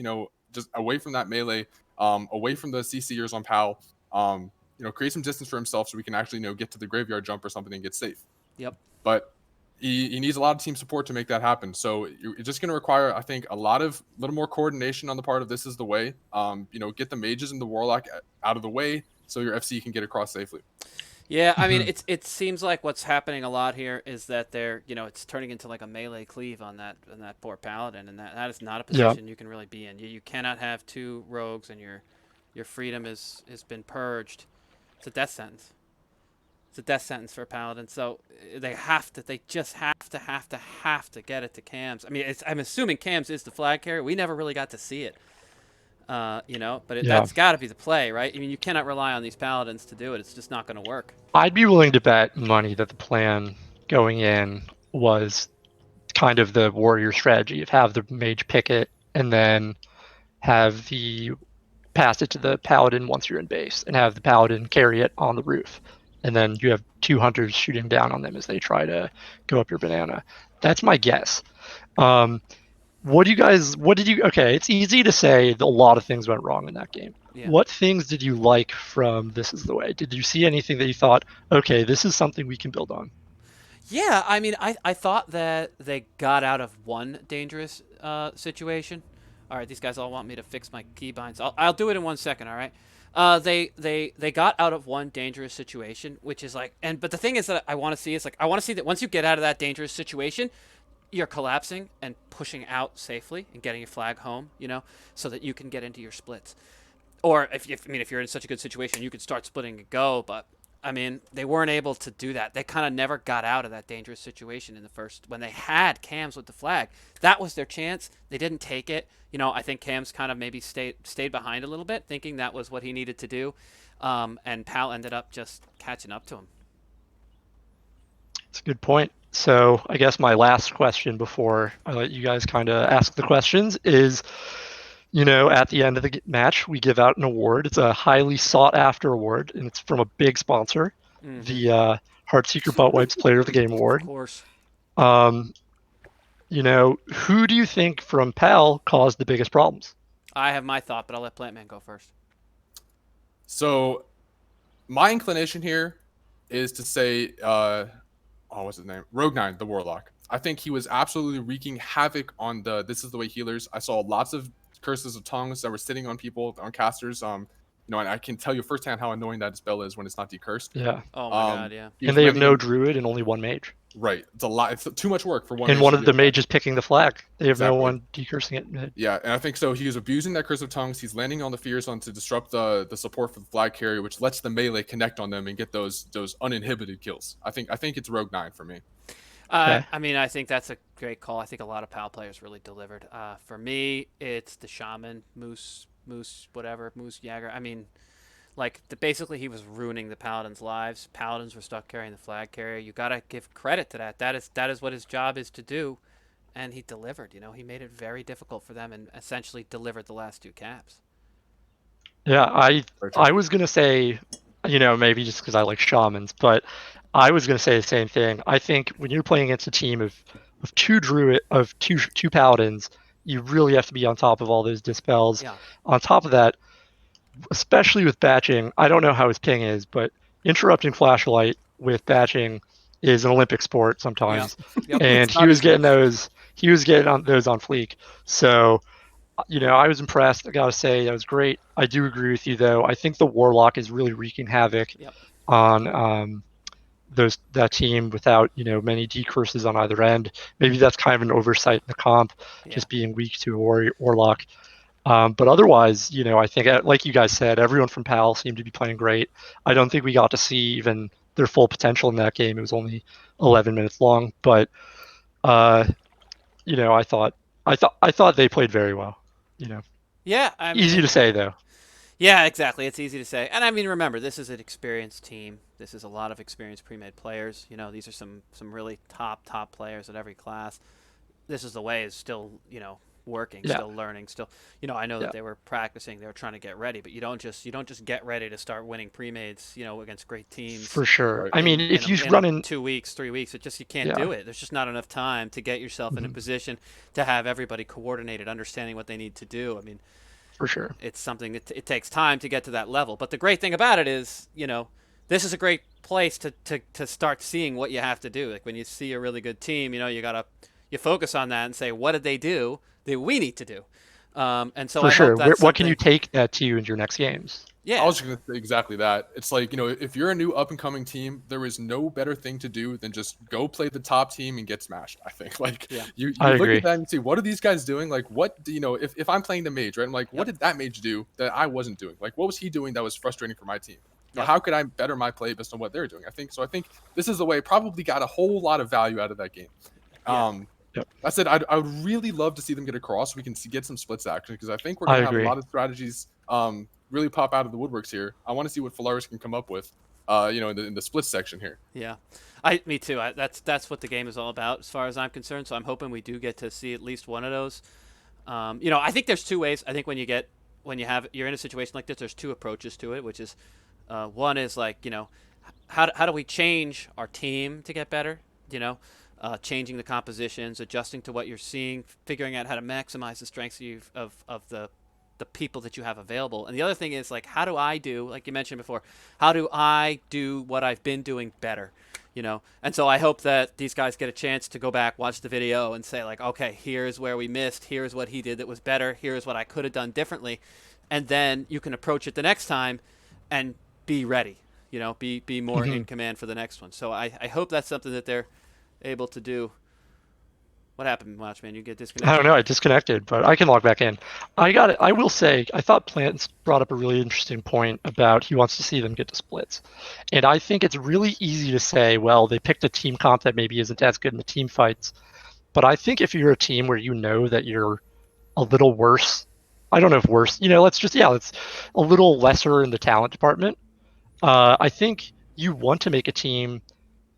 just away from that melee, away from the CCers on pal. Create some distance for himself so we can actually, get to the graveyard jump or something and get safe. Yep. But he needs a lot of team support to make that happen. So you're just going to require, I think, a little more coordination on the part of This Is the Way. Get the mages and the warlock out of the way so your FC can get across safely. Yeah, I mean, it seems like what's happening a lot here is that it's turning into like a melee cleave on that poor paladin, and that is not a position you can really be in. You cannot have 2 rogues and your freedom has been purged. It's a death sentence. It's a death sentence for a paladin. So they just have to get it to cams. I mean, I'm assuming cams is the flag carrier. We never really got to see it. But that's got to be the play, right? I mean, you cannot rely on these paladins to do it. It's just not going to work. I'd be willing to bet money that the plan going in was kind of the warrior strategy of have the mage pick it and then have the pass it to the paladin once you're in base and have the paladin carry it on the roof. And then you have 2 hunters shooting down on them as they try to go up your banana. That's my guess. Okay, it's easy to say a lot of things went wrong in that game. Yeah. What things did you like from This Is the Way? Did you see anything that you thought, okay, this is something we can build on? Yeah, I mean, I thought that they got out of one dangerous situation. All right, these guys all want me to fix my keybinds. I'll do it in 1 second. All right. They got out of one dangerous situation, which is like, but the thing is that I want to see is like I want to see that once you get out of that dangerous situation, you're collapsing and pushing out safely and getting your flag home, so that you can get into your splits. Or if you're in such a good situation, you could start splitting and go, but I mean, they weren't able to do that. They kind of never got out of that dangerous situation in the first when they had cams with the flag. That was their chance. They didn't take it. I think Cams kind of maybe stayed behind a little bit, thinking that was what he needed to do, and Pal ended up just catching up to him. It's a good point. So I guess my last question before I let you guys kind of ask the questions is, at the end of the match, we give out an award. It's a highly sought after award, and it's from a big sponsor, the Heartseeker Butt Wipes Player of the Game Award. Of course. Who do you think from PAL caused the biggest problems? I have my thought, but I'll let Plantman go first. So my inclination here is to say, what's his name? Rogue 9, the Warlock. I think he was absolutely wreaking havoc on the This Is the Way healers. I saw lots of curses of tongues that were sitting on people, on casters. And I can tell you firsthand how annoying that spell is when it's not decursed. Yeah. Oh my god, yeah. And they have no druid and only 1 mage. Right. It's a lot. It's too much work for one. And one of the mages picking the flag. They have no one decursing it. Yeah, and I think so. He is abusing that curse of tongues. He's landing on the fears on to disrupt the support for the flag carrier, which lets the melee connect on them and get those uninhibited kills. I think it's Rogue 9 for me. Okay. I mean, I think that's a great call. I think a lot of PAL players really delivered. For me, it's the Shaman, Moose Jäger. I mean, basically he was ruining the Paladins' lives. Paladins were stuck carrying the flag carrier. You got to give credit to that. That is what his job is to do, and he delivered. He made it very difficult for them and essentially delivered the last 2 caps. Yeah, I was going to say, maybe just because I like shamans, but I was going to say the same thing. I think when you're playing against a team of 2 two paladins, you really have to be on top of all those dispels. Yeah. On top of that, especially with batching, I don't know how his ping is, but interrupting flashlight with batching is an Olympic sport sometimes. Yep. And he was getting those on fleek. So, I was impressed. I gotta say that was great. I do agree with you though. I think the Warlock is really wreaking havoc on that team without many decurses on either end. Maybe that's kind of an oversight in the comp, just being weak to a Warlock. But otherwise, I think, like you guys said, everyone from PAL seemed to be playing great. I don't think we got to see even their full potential in that game. It was only 11 minutes long, but I thought I thought they played very well. You know, Yeah, I mean, easy to say though. yeah, exactly. It's easy to say. And I mean, remember, this is an experienced team. This is a lot of experienced pre-made players. You know, these are some really top players at every class. This is the way is still, working, Yeah, still learning, still, I know that yeah, they were practicing, they were trying to get ready, but you don't just get ready to start winning pre-mades, against great teams for sure. Right. I mean, in if you in a run in, 2 weeks, 3 weeks. It just you can't yeah, do it. There's just not enough time to get yourself in a mhm, position to have everybody coordinated, understanding what they need to do. I mean, for sure, it's something that it takes time to get to that level. But the great thing about it is, this is a great place to start seeing what you have to do. Like when you see a really good team, you focus on that and say, what did they do that we need to do? And so for I hope sure. that's What can you something. take that to you in your next games? I Yeah, was just gonna say exactly that. It's like, if you're a new up and coming team, there is no better thing to do than just go play the top team and get smashed. I think like yeah, you I look at agree. that and see what are these guys doing? Like what do if I'm playing the mage, right? I'm like, what yep, did that mage do that I wasn't doing? Like what was he doing that was frustrating for my team? yep, How could I better my play based on what they're doing? I think this is the way probably got a whole lot of value out of that game. yeah. Um Yep, that said, I would really love to see them get across so we can get some splits action because I think we're I going to have a agree. lot of strategies really pop out of the woodworks here. I want to see what Falaris can come up with, in the split section here. Yeah, me too. That's what the game is all about, as far as I'm concerned. So I'm hoping we do get to see at least one of those. I think there's two ways. I think you're in a situation like this, there's two approaches to it, which is one is like how do we change our team to get better? Changing the compositions, adjusting to what you're seeing, figuring out how to maximize the strengths of the people that you have available. And the other thing is like, how do I do, like you mentioned before, how do I do what I've been doing better? And so I hope that these guys get a chance to go back, watch the video, and say like, okay, here's where we missed, here's what he did that was better, here's what I could have done differently, and then you can approach it the next time and be ready. Be more Hmm. in command for the next one. So I hope that's something that they're able to do. What happened, Watchman? You get I don't disconnected? know. I disconnected, but I can log back in. I got it. I will say, I thought Plants brought up a really interesting point about he wants to see them get to splits. And I think it's really easy to say, well, they picked a team comp that maybe isn't as good in the team fights. But I think if you're a team where you know that you're a little worse, I don't know if worse, let's a little lesser in the talent department. I think you want to make a team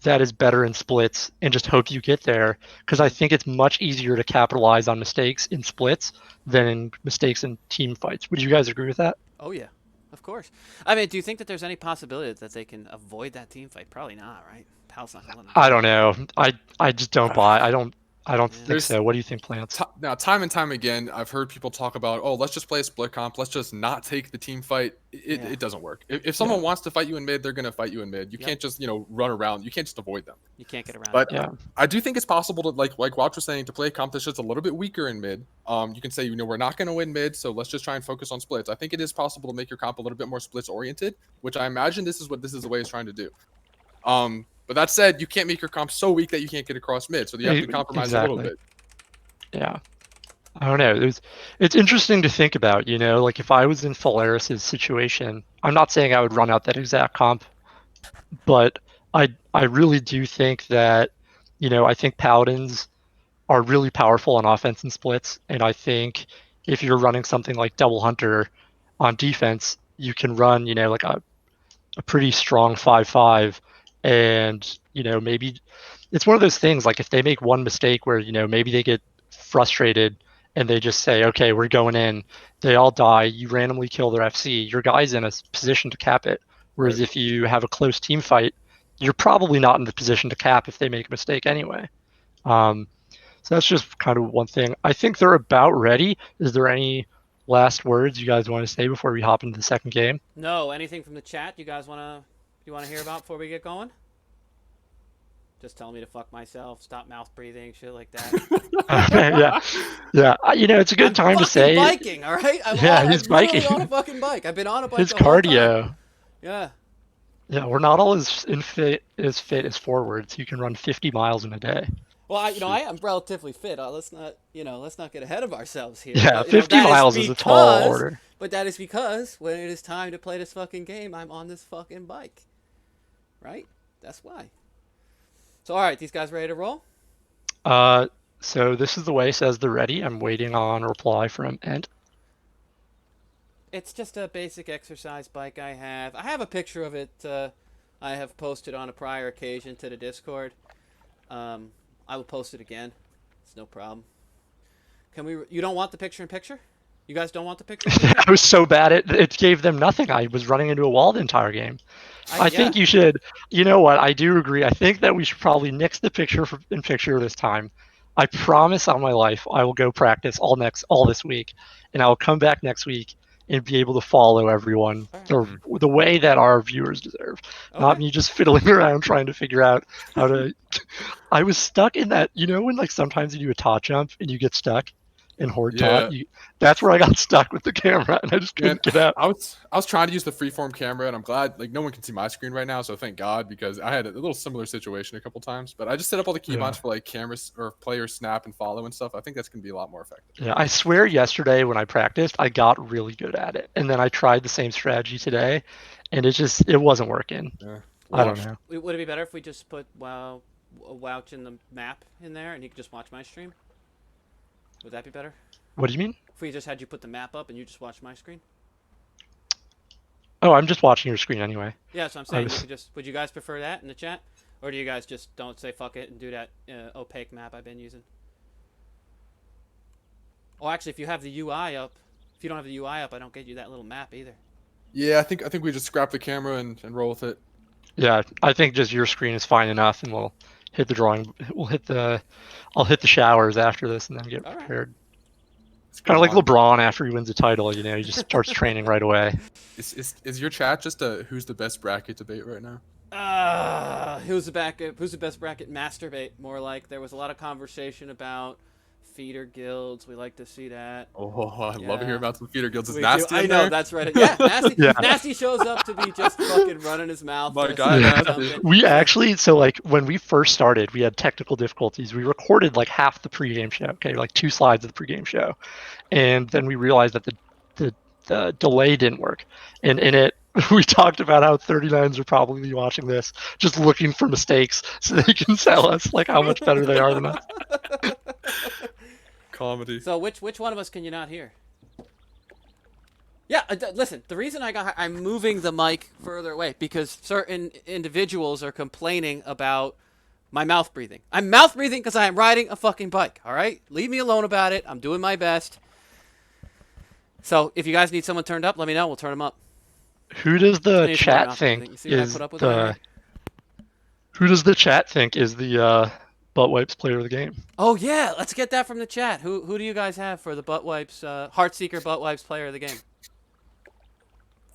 that is better in splits and just hope you get there because I Mm-hmm. think it's much easier to capitalize on mistakes in splits than in mistakes in team fights. Would you guys agree with that? Oh yeah, of course. I mean, do you think that there's any possibility that they can avoid that team fight? Probably not, right? Pal's not gonna let them I do don't it. know. I just don't buy. I don't Yeah. think There's so. What do you think, Plants? now time and time again, I've heard people talk about, oh, let's just play a split comp. Let's just not take the team fight. It, Yeah. it doesn't work. If Yeah, someone wants to fight you in mid, they're going to fight you in mid. You Yep. can't just, run around. You can't just avoid them. You can't get around it. But yeah. I do think it's possible to like Wouch was saying to play a comp that's just a little bit weaker in mid. You can say we're not going to win mid, so let's just try and focus on splits. I think it is possible to make your comp a little bit more splits oriented, which I imagine this is what this is the way it's trying to do. But that said, you can't make your comp so weak that you can't get across mid, so you have to compromise a little Exactly. bit. Yeah. I don't know. It's interesting to think about, like if I was in Phalaris's situation, I'm not saying I would run out that exact comp, but I really do think that, I think Paladins are really powerful on offense and splits, and I think if you're running something like Double Hunter on defense, you can run, like a pretty strong 5-5, and maybe it's one of those things like if they make one mistake where maybe they get frustrated and they just say, okay, we're going in, they all die, you randomly kill their FC, your guy's in a position to cap it. Whereas Right. if you have a close team fight, you're probably not in the position to cap if they make a mistake anyway. um, so that's just kind of one thing. I think they're about ready. Is there any last words you guys want to say before we hop into the second game? No, anything from the chat you wanna hear about before we get going? Just tell me to fuck myself, stop mouth breathing, shit like that. Yeah, yeah. It's a good I'm time to fucking say. biking, all right. Yeah, I'm he's literally on a biking. fucking bike. I've been on a bike His the whole time. cardio. Yeah. Yeah, we're not all as fit as forwards. You can run 50 miles in a day. Well, I Shoot. am relatively fit. Let's not get ahead of ourselves here. Yeah, But 50 that is miles is a tall because, order. but that is because when it is time to play this fucking game, I'm on this fucking bike, right? That's why. So, all right, these guys ready to roll? Uh, So this is the way. Says they're ready. I'm waiting on a reply from Ent. It's just a basic exercise bike I have. I have a picture of it. I have posted on a prior occasion to the Discord. I will post it again. It's no problem. Can we? You don't want the picture in picture? You guys don't want the picture in picture? I was so bad it gave them nothing. I was running into a wall the entire game. I Yeah. think you should. You know what? I do agree. I think that we should probably nix the picture in picture this time. I promise on my life I will go practice all this week, and I will come back next week and be able to follow everyone All right. the way that our viewers deserve. Not Okay. me just fiddling around trying to figure out how to. I was stuck in that. You know when like sometimes you do a tot jump and you get stuck in horde tot. Yeah. That's where I got stuck with the camera and I just Man, couldn't get out. I was trying to use the freeform camera, and I'm glad like no one can see my screen right now, so thank God, because I had a little similar situation a couple times. But I just set up all the keybinds Yeah. for like cameras or player snap and follow and stuff. I think that's gonna be a lot more effective. Yeah, I swear yesterday when I practiced, I got really good at it. And then I tried the same strategy today and it wasn't working. Yeah. I don't Washed. know. Would it be better if we just put Wouch in the map in there, and you could just watch my stream? Would that be better? What do you mean? If we just had you put the map up and you just watch my screen? Oh, I'm just watching your screen anyway. Yeah, that's what I'm saying. You could just. Would you guys prefer that in the chat, or do you guys just don't say fuck it and do that opaque map I've been using? Oh, actually, if you have the UI up, if you don't have the UI up, I don't get you that little map either. Yeah, I think we just scrap the camera and roll with it. Yeah, I think just your screen is fine enough and we'll hit the drawing I'll hit the showers after this and then get All right. prepared. It's Kind of like good one. LeBron after he wins a title, you know, he just starts training right away. Is your chat just a who's the best bracket debate right now? Who's the best bracket masturbate? More like there was a lot of conversation about feeder guilds. We like to see that. Oh, I love Yeah. hearing about some feeder guilds. Is We Nasty do. I in know there? that's right. Yeah, Nasty. Yeah. Nasty shows up to be just fucking running his mouth. My just guy, saying Nasty. something. We actually, so like when we first started, we had technical difficulties. We recorded like half the pregame show, okay, like 2 slides of the pregame show, and then we realized that the delay didn't work. And in it, we talked about how 39s are probably watching this, just looking for mistakes so they can tell us like how much better they are than us. Comedy. So which one of us can you not hear? Yeah, listen. The reason I'm moving the mic further away because certain individuals are complaining about my mouth breathing. I'm mouth breathing because I am riding a fucking bike. All right, leave me alone about it. I'm doing my best. So if you guys need someone turned up, let me know. We'll turn them up. Who does the I need some more chat mouth think breathing. You see what I is put up with there, the right? who does the chat think is the butt wipes player of the game? Oh yeah, let's get that from the chat. Who do you guys have for the butt wipes? Heartseeker butt wipes player of the game.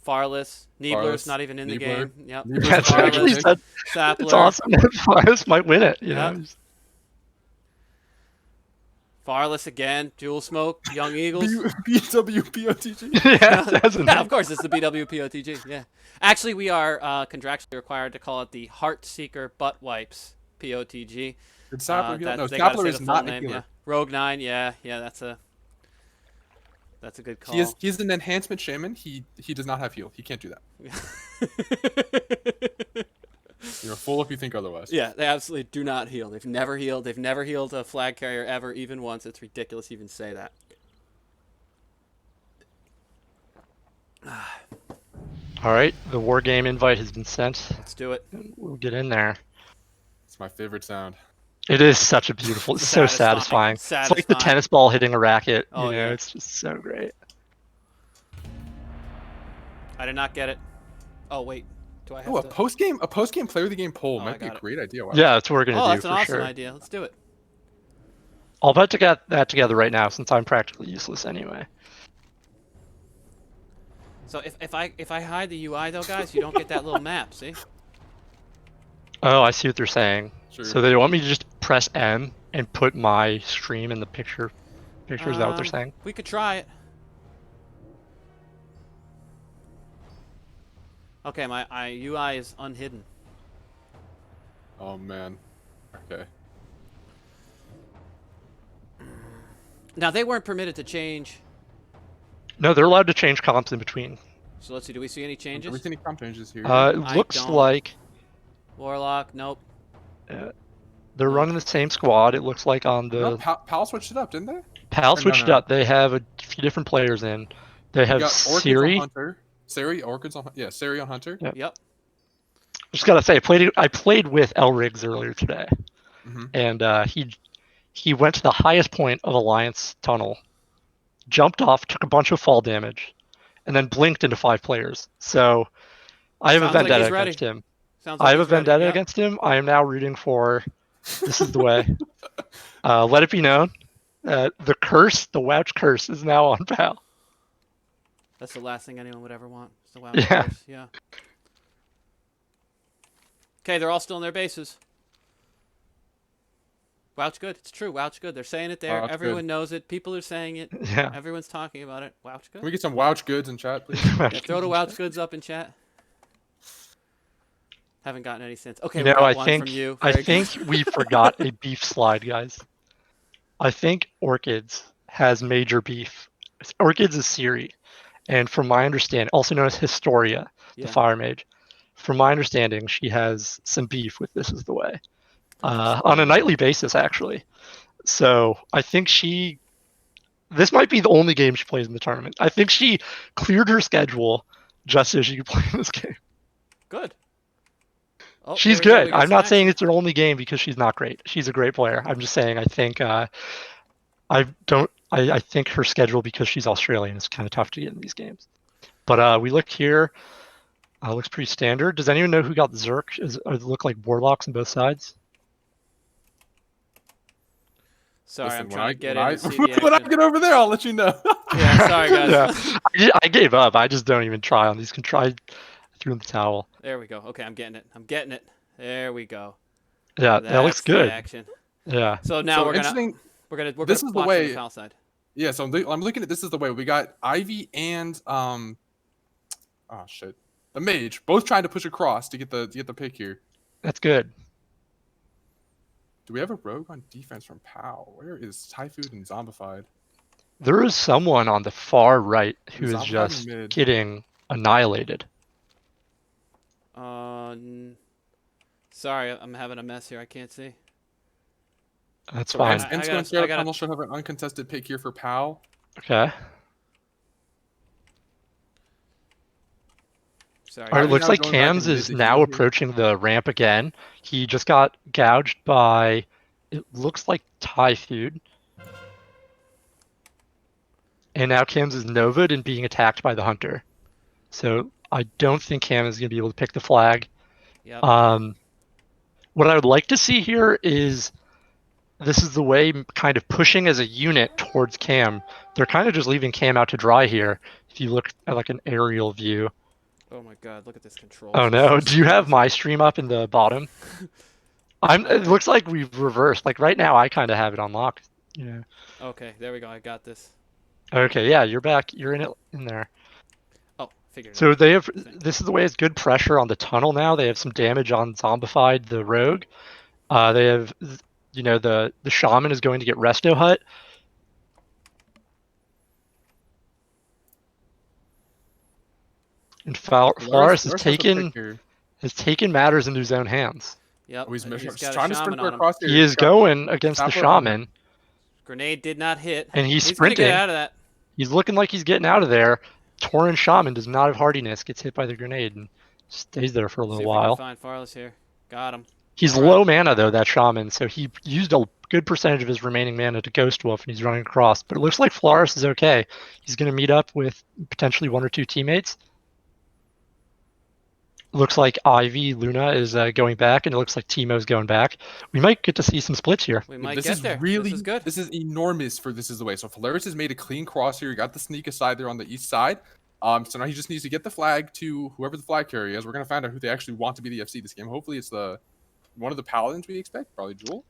Farless, Niebler's Farless, not even in the Niebler. game. Yep. Niebler's That's Farless. actually Farless, said, Sappler, it's awesome that Flyers might win it, you know. Yeah. Farless again, Jewel Smoke, Young Eagles. BWPOTG. Yeah, it hasn't Yeah, of course, it's the BWPOTG. Yeah. Actually, we are contractually required to call it the Heartseeker Butt Wipes POTG. Did Sappler heal? No, They gotta Sappler say is the full not a name. healer. Yeah. Rogue 9. Yeah, that's a good call. He's an enhancement shaman. He does not have heal. He can't do that. You're a fool if you think otherwise. Yeah, they absolutely do not heal. They've never healed. They've never healed a flag carrier ever, even once. It's ridiculous to even say that. All right, the war game invite has been sent. Let's do it. We'll get in there. It's my favorite sound. It is such a beautiful. It's so satisfying. It's like the Satisfying. tennis ball hitting a racket. Oh, You know, yeah. it's just so great. I did not get it. Oh wait, do I have Oh, a to? post game player of the game poll Oh, I might be a got it. great idea. Wow. Yeah, that's what we're gonna Oh, do that's an for awesome sure. idea. Let's do it. I'll put that together right now since I'm practically useless anyway. So if I hide the UI though, guys, you don't get that little map. See? Oh, I see what they're saying. Sure. So they want me to just press M and put my stream in the picture. Is that what they're saying? We could try it. Okay, my UI is unhidden. Oh man. Okay. Now they weren't permitted to change. No, they're allowed to change comps in between. So let's see. Do we see any Have we changes? seen any comp changes here? It I looks don't. like Warlock. Nope. They're running the same squad. It looks like on No, the Pal switched it up, didn't they? PAL Or no, switched no, it no. up. They have a few different players in. They We have got Orchids on Siri. Hunter. Siri, Orchids on yeah, Siri on Hunter. Yep. Yep. Just gotta say, I played with Elrigs earlier today, Mm-hmm. and he went to the highest point of Alliance Tunnel, jumped off, took a bunch of fall damage, and then blinked into 5 players. So I have a Sounds like vendetta he's ready. against him. Sounds I like have a he's ready. vendetta Yep. against him. I am now rooting for This Is the Way. Let it be known that the curse, the Wouch curse, is now on PAL. That's the last thing anyone would ever want. It's the Wouch Yeah. curse. Yeah. Okay, they're all still in their bases. Wouch good. It's true. Wouch good. They're saying it there. Wouch Everyone good. knows it. People are saying it. Yeah. Everyone's talking about it. Wouch Can good. we get some Wouch goods in chat, please? Yeah, throw the Wouch goods up in chat. Haven't gotten any since. Okay, You we know, got one from you. I Very think good. we forgot a beef slide, guys. I think Orchids has major beef. Orchids is Siri, and from my understanding, also known as Historia, the Yeah. Fire Mage. From my understanding, she has some beef with This Is the Way on a Interesting. nightly basis, actually. So I think this might be the only game she plays in the tournament. I think she cleared her schedule just so she could play this game. Good. Oh, there She's we go. We good. got I'm some not saying action. it's her only game because she's not great. She's a great player. I'm just saying I think I don't. I think her schedule because she's Australian is kind of tough to get in these games. But we look here. Looks pretty standard. Does anyone know who got Zerk? It look like warlocks on both sides? Sorry, I'm Listen, trying to get in and see the when I action. get over there, I'll let you know. Yeah, sorry guys. Yeah, I gave up. I just don't even try on these. Can try through the towel. There we go. Okay, I'm getting it. I'm getting it. There we go. Yeah, that looks That's the good. action. Yeah. So now So we're interesting. gonna This is the watch from way. the foul side. Yeah, so I'm looking at This Is the Way. We got Ivy and oh shit, the mage both trying to push across to get the pick here. That's good. Do we have a rogue on defense from POW? Where is Typhoon and Zombified? There is someone on the far right who is Zombified just mid. getting annihilated. Sorry, I'm having a mess here. I can't see. That's So fine. Ends I going straight up gotta- tunnel should have an uncontested pick here for POW. Okay. Sorry. All right, it Ivy looks now like going back Cams in mid is to now heal here. approaching the ramp again. He just got gouged by, it looks like Typhoon. And now Cams is Nova'd and being attacked by the Hunter. So I don't think Cam is going to be able to pick the flag. Yep. What I would like to see here is This Is the Way kind of pushing as a unit towards Cam. They're kind of just leaving Cam out to dry here. If you look at like an aerial view. Oh my god, look at this control. Oh no, do you have my stream up in the bottom? It looks like we've reversed. Like right now I kind of have it unlocked. Yeah. Okay, there we go. I got this. Okay, yeah, you're back. You're in there. Oh, figured it So out. they have This Is the Way has good pressure on the tunnel now. They have some damage on Zombified the rogue. They have the shaman is going to get Resto Hut. And Flores has taken matters into his own hands. Yep. Oh, he's and just got a trying to shaman sprinkle on him. across here. He is going against the Sapper on him. shaman, Grenade did not hit. and he's gonna sprinting. get out of that. He's looking like he's getting out of there. Tauren Shaman does not have hardiness, gets hit by the grenade, and stays there for a See little if we can while. find Farless here. Got him. He's All right. low mana though, that shaman, so he used a good percentage of his remaining mana to Ghost Wolf, and he's running across. But it looks like Flores is okay. He's going to meet up with potentially 1 or 2 teammates. Looks like Ivy Luna is going back, and it looks like Teemo's going back. We might get to see some splits here. We might This get is there. really This is good. This is enormous for This Is the Way. So Phalaris has made a clean cross here. He got the sneak aside there on the east side. So now he just needs to get the flag to whoever the flag carrier is. We're gonna find out who they actually want to be the FC this game. Hopefully it's one of the paladins we expect, probably Jewel.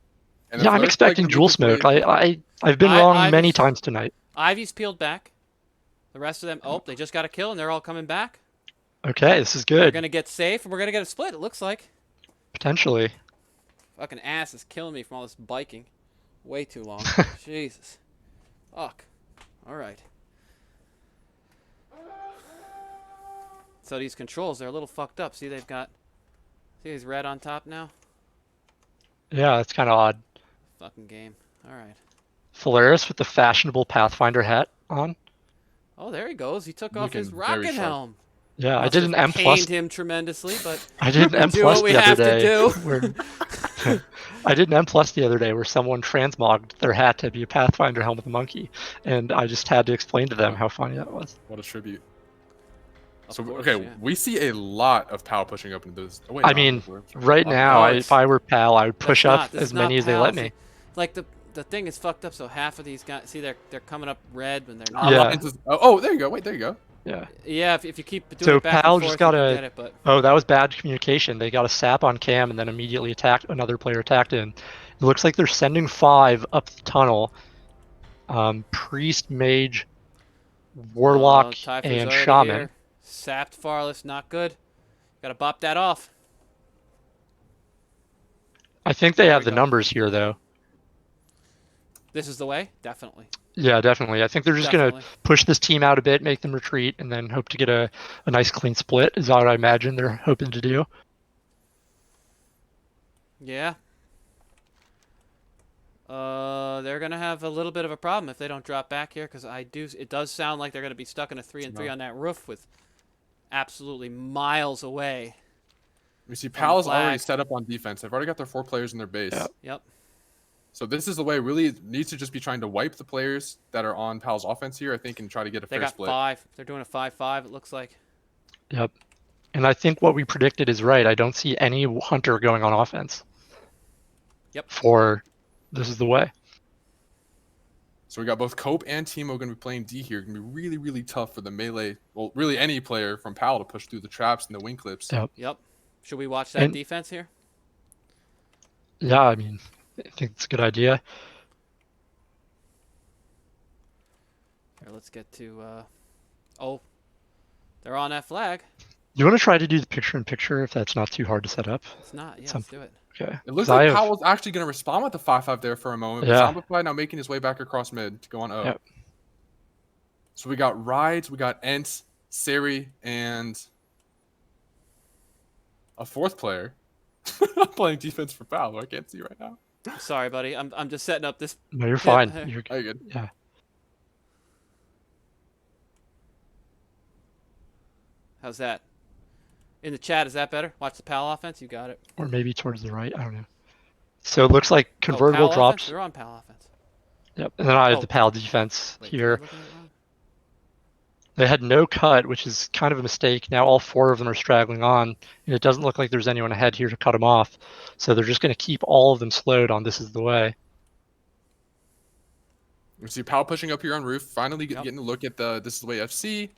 And then Yeah, I'm Phalaris expecting gonna Jewel make his way- Smoke. I've been wrong many Ivy's- times tonight. Ivy's peeled back. The rest of them, oh, they just got a kill, and they're all coming back. Okay, this is They're good. gonna get safe, and we're gonna get a split. It looks like. Potentially. Fucking ass is killing me from all this biking. Way too long. Jesus. Fuck. All right. So these controls, they're a little fucked up. See, see he's red on top now? Yeah, that's kind of odd. Fucking game. All right. Phalaris with the fashionable Pathfinder hat on. Oh, there he goes. He took off his Looking very rocket sharp. helm. Yeah, I Must did an have M plus. pained him tremendously, but I did an we M do plus what we the other have to day do. where I did an M plus the other day where someone transmogged their hat to be a Pathfinder helm with a monkey, and I just had to explain to them Wow. how funny that was. What a tribute. Of So course, okay, yeah. we see a lot of PAL pushing up into this. Oh wait, I no, mean, we're sorry. right Oh, now, Oh, if it's I were PAL, I would push up this as is not many as they let pals. me. Like the thing is fucked up. So half of these guys, see, they're coming up red when they're our not. Yeah, lines is, oh, there you go. Wait, there you go. yeah. Yeah, if you keep doing So it back and PAL just forth, you got can a. get it. But Oh, that was bad communication. They got a sap on cam and then immediately attacked another player attacked in. It looks like they're sending 5 up the tunnel. Priest, mage, warlock, Typho's and already shaman. here. Sapped Farless, not good. Gotta bop that off. I think they There have we the go. numbers here, though. This is the way, definitely, Yeah, definitely. I think they're just gonna definitely. push this team out a bit, make them retreat, and then hope to get a nice clean split. Is what I imagine they're hoping to do. Yeah. They're gonna have a little bit of a problem if they don't drop back here, because it does sound like they're gonna be stuck in a 3-3 on that roof with absolutely miles away We see from the PAL's already flag. set up on defense. They've already got their 4 players in their Yeah. base. Yep. So this is the way. Really needs to just be trying to wipe the players that are on PAL's offense here, I think, and try to get a They fair got split. 5. They're doing a 5-5. It looks like. Yep. And I think what we predicted is right. I don't see any hunter going on offense. Yep. For this is the way. So we got both Cope and Timo going to be playing D here. Going to be really, really tough for the melee. Well, really any player from PAL to push through the traps and the wing clips. Yep. Yep. Should we watch that And defense here? yeah, I mean, I think it's a good idea. Here, let's get to. Oh, they're on that flag. You want to try to do the picture-in-picture if that's not too hard to set up? It's not. Yeah, Some, let's do it. okay. It looks 'Cause I like have, PAL was actually going to respond with the 5-5 there for a moment. But yeah. Zombify now making his way back across mid to go on O. Yep. So we got Rides, we got Ent, Sari, and a 4th player. I'm playing defense for PAL, I can't see right now. Sorry, buddy. I'm just setting up this. No, you're Pip, fine. hey. You're Oh, you're good. yeah. How's that? In the chat, is that better? Watch the PAL offense. You got it. Or maybe towards the right. I don't know. So it looks like Oh, convertible PAL drops. offense? They're on PAL offense. Yep. And then I have Oh. the PAL defense Wait, here. am I looking at it wrong? They had no cut, which is kind of a mistake. Now all 4 of them are straggling on, and it doesn't look like there's anyone ahead here to cut them off. So they're just going to keep all of them slowed on This Is the Way. We see PAL pushing up here on roof. Finally Yep. getting a look at the This Is the Way FC.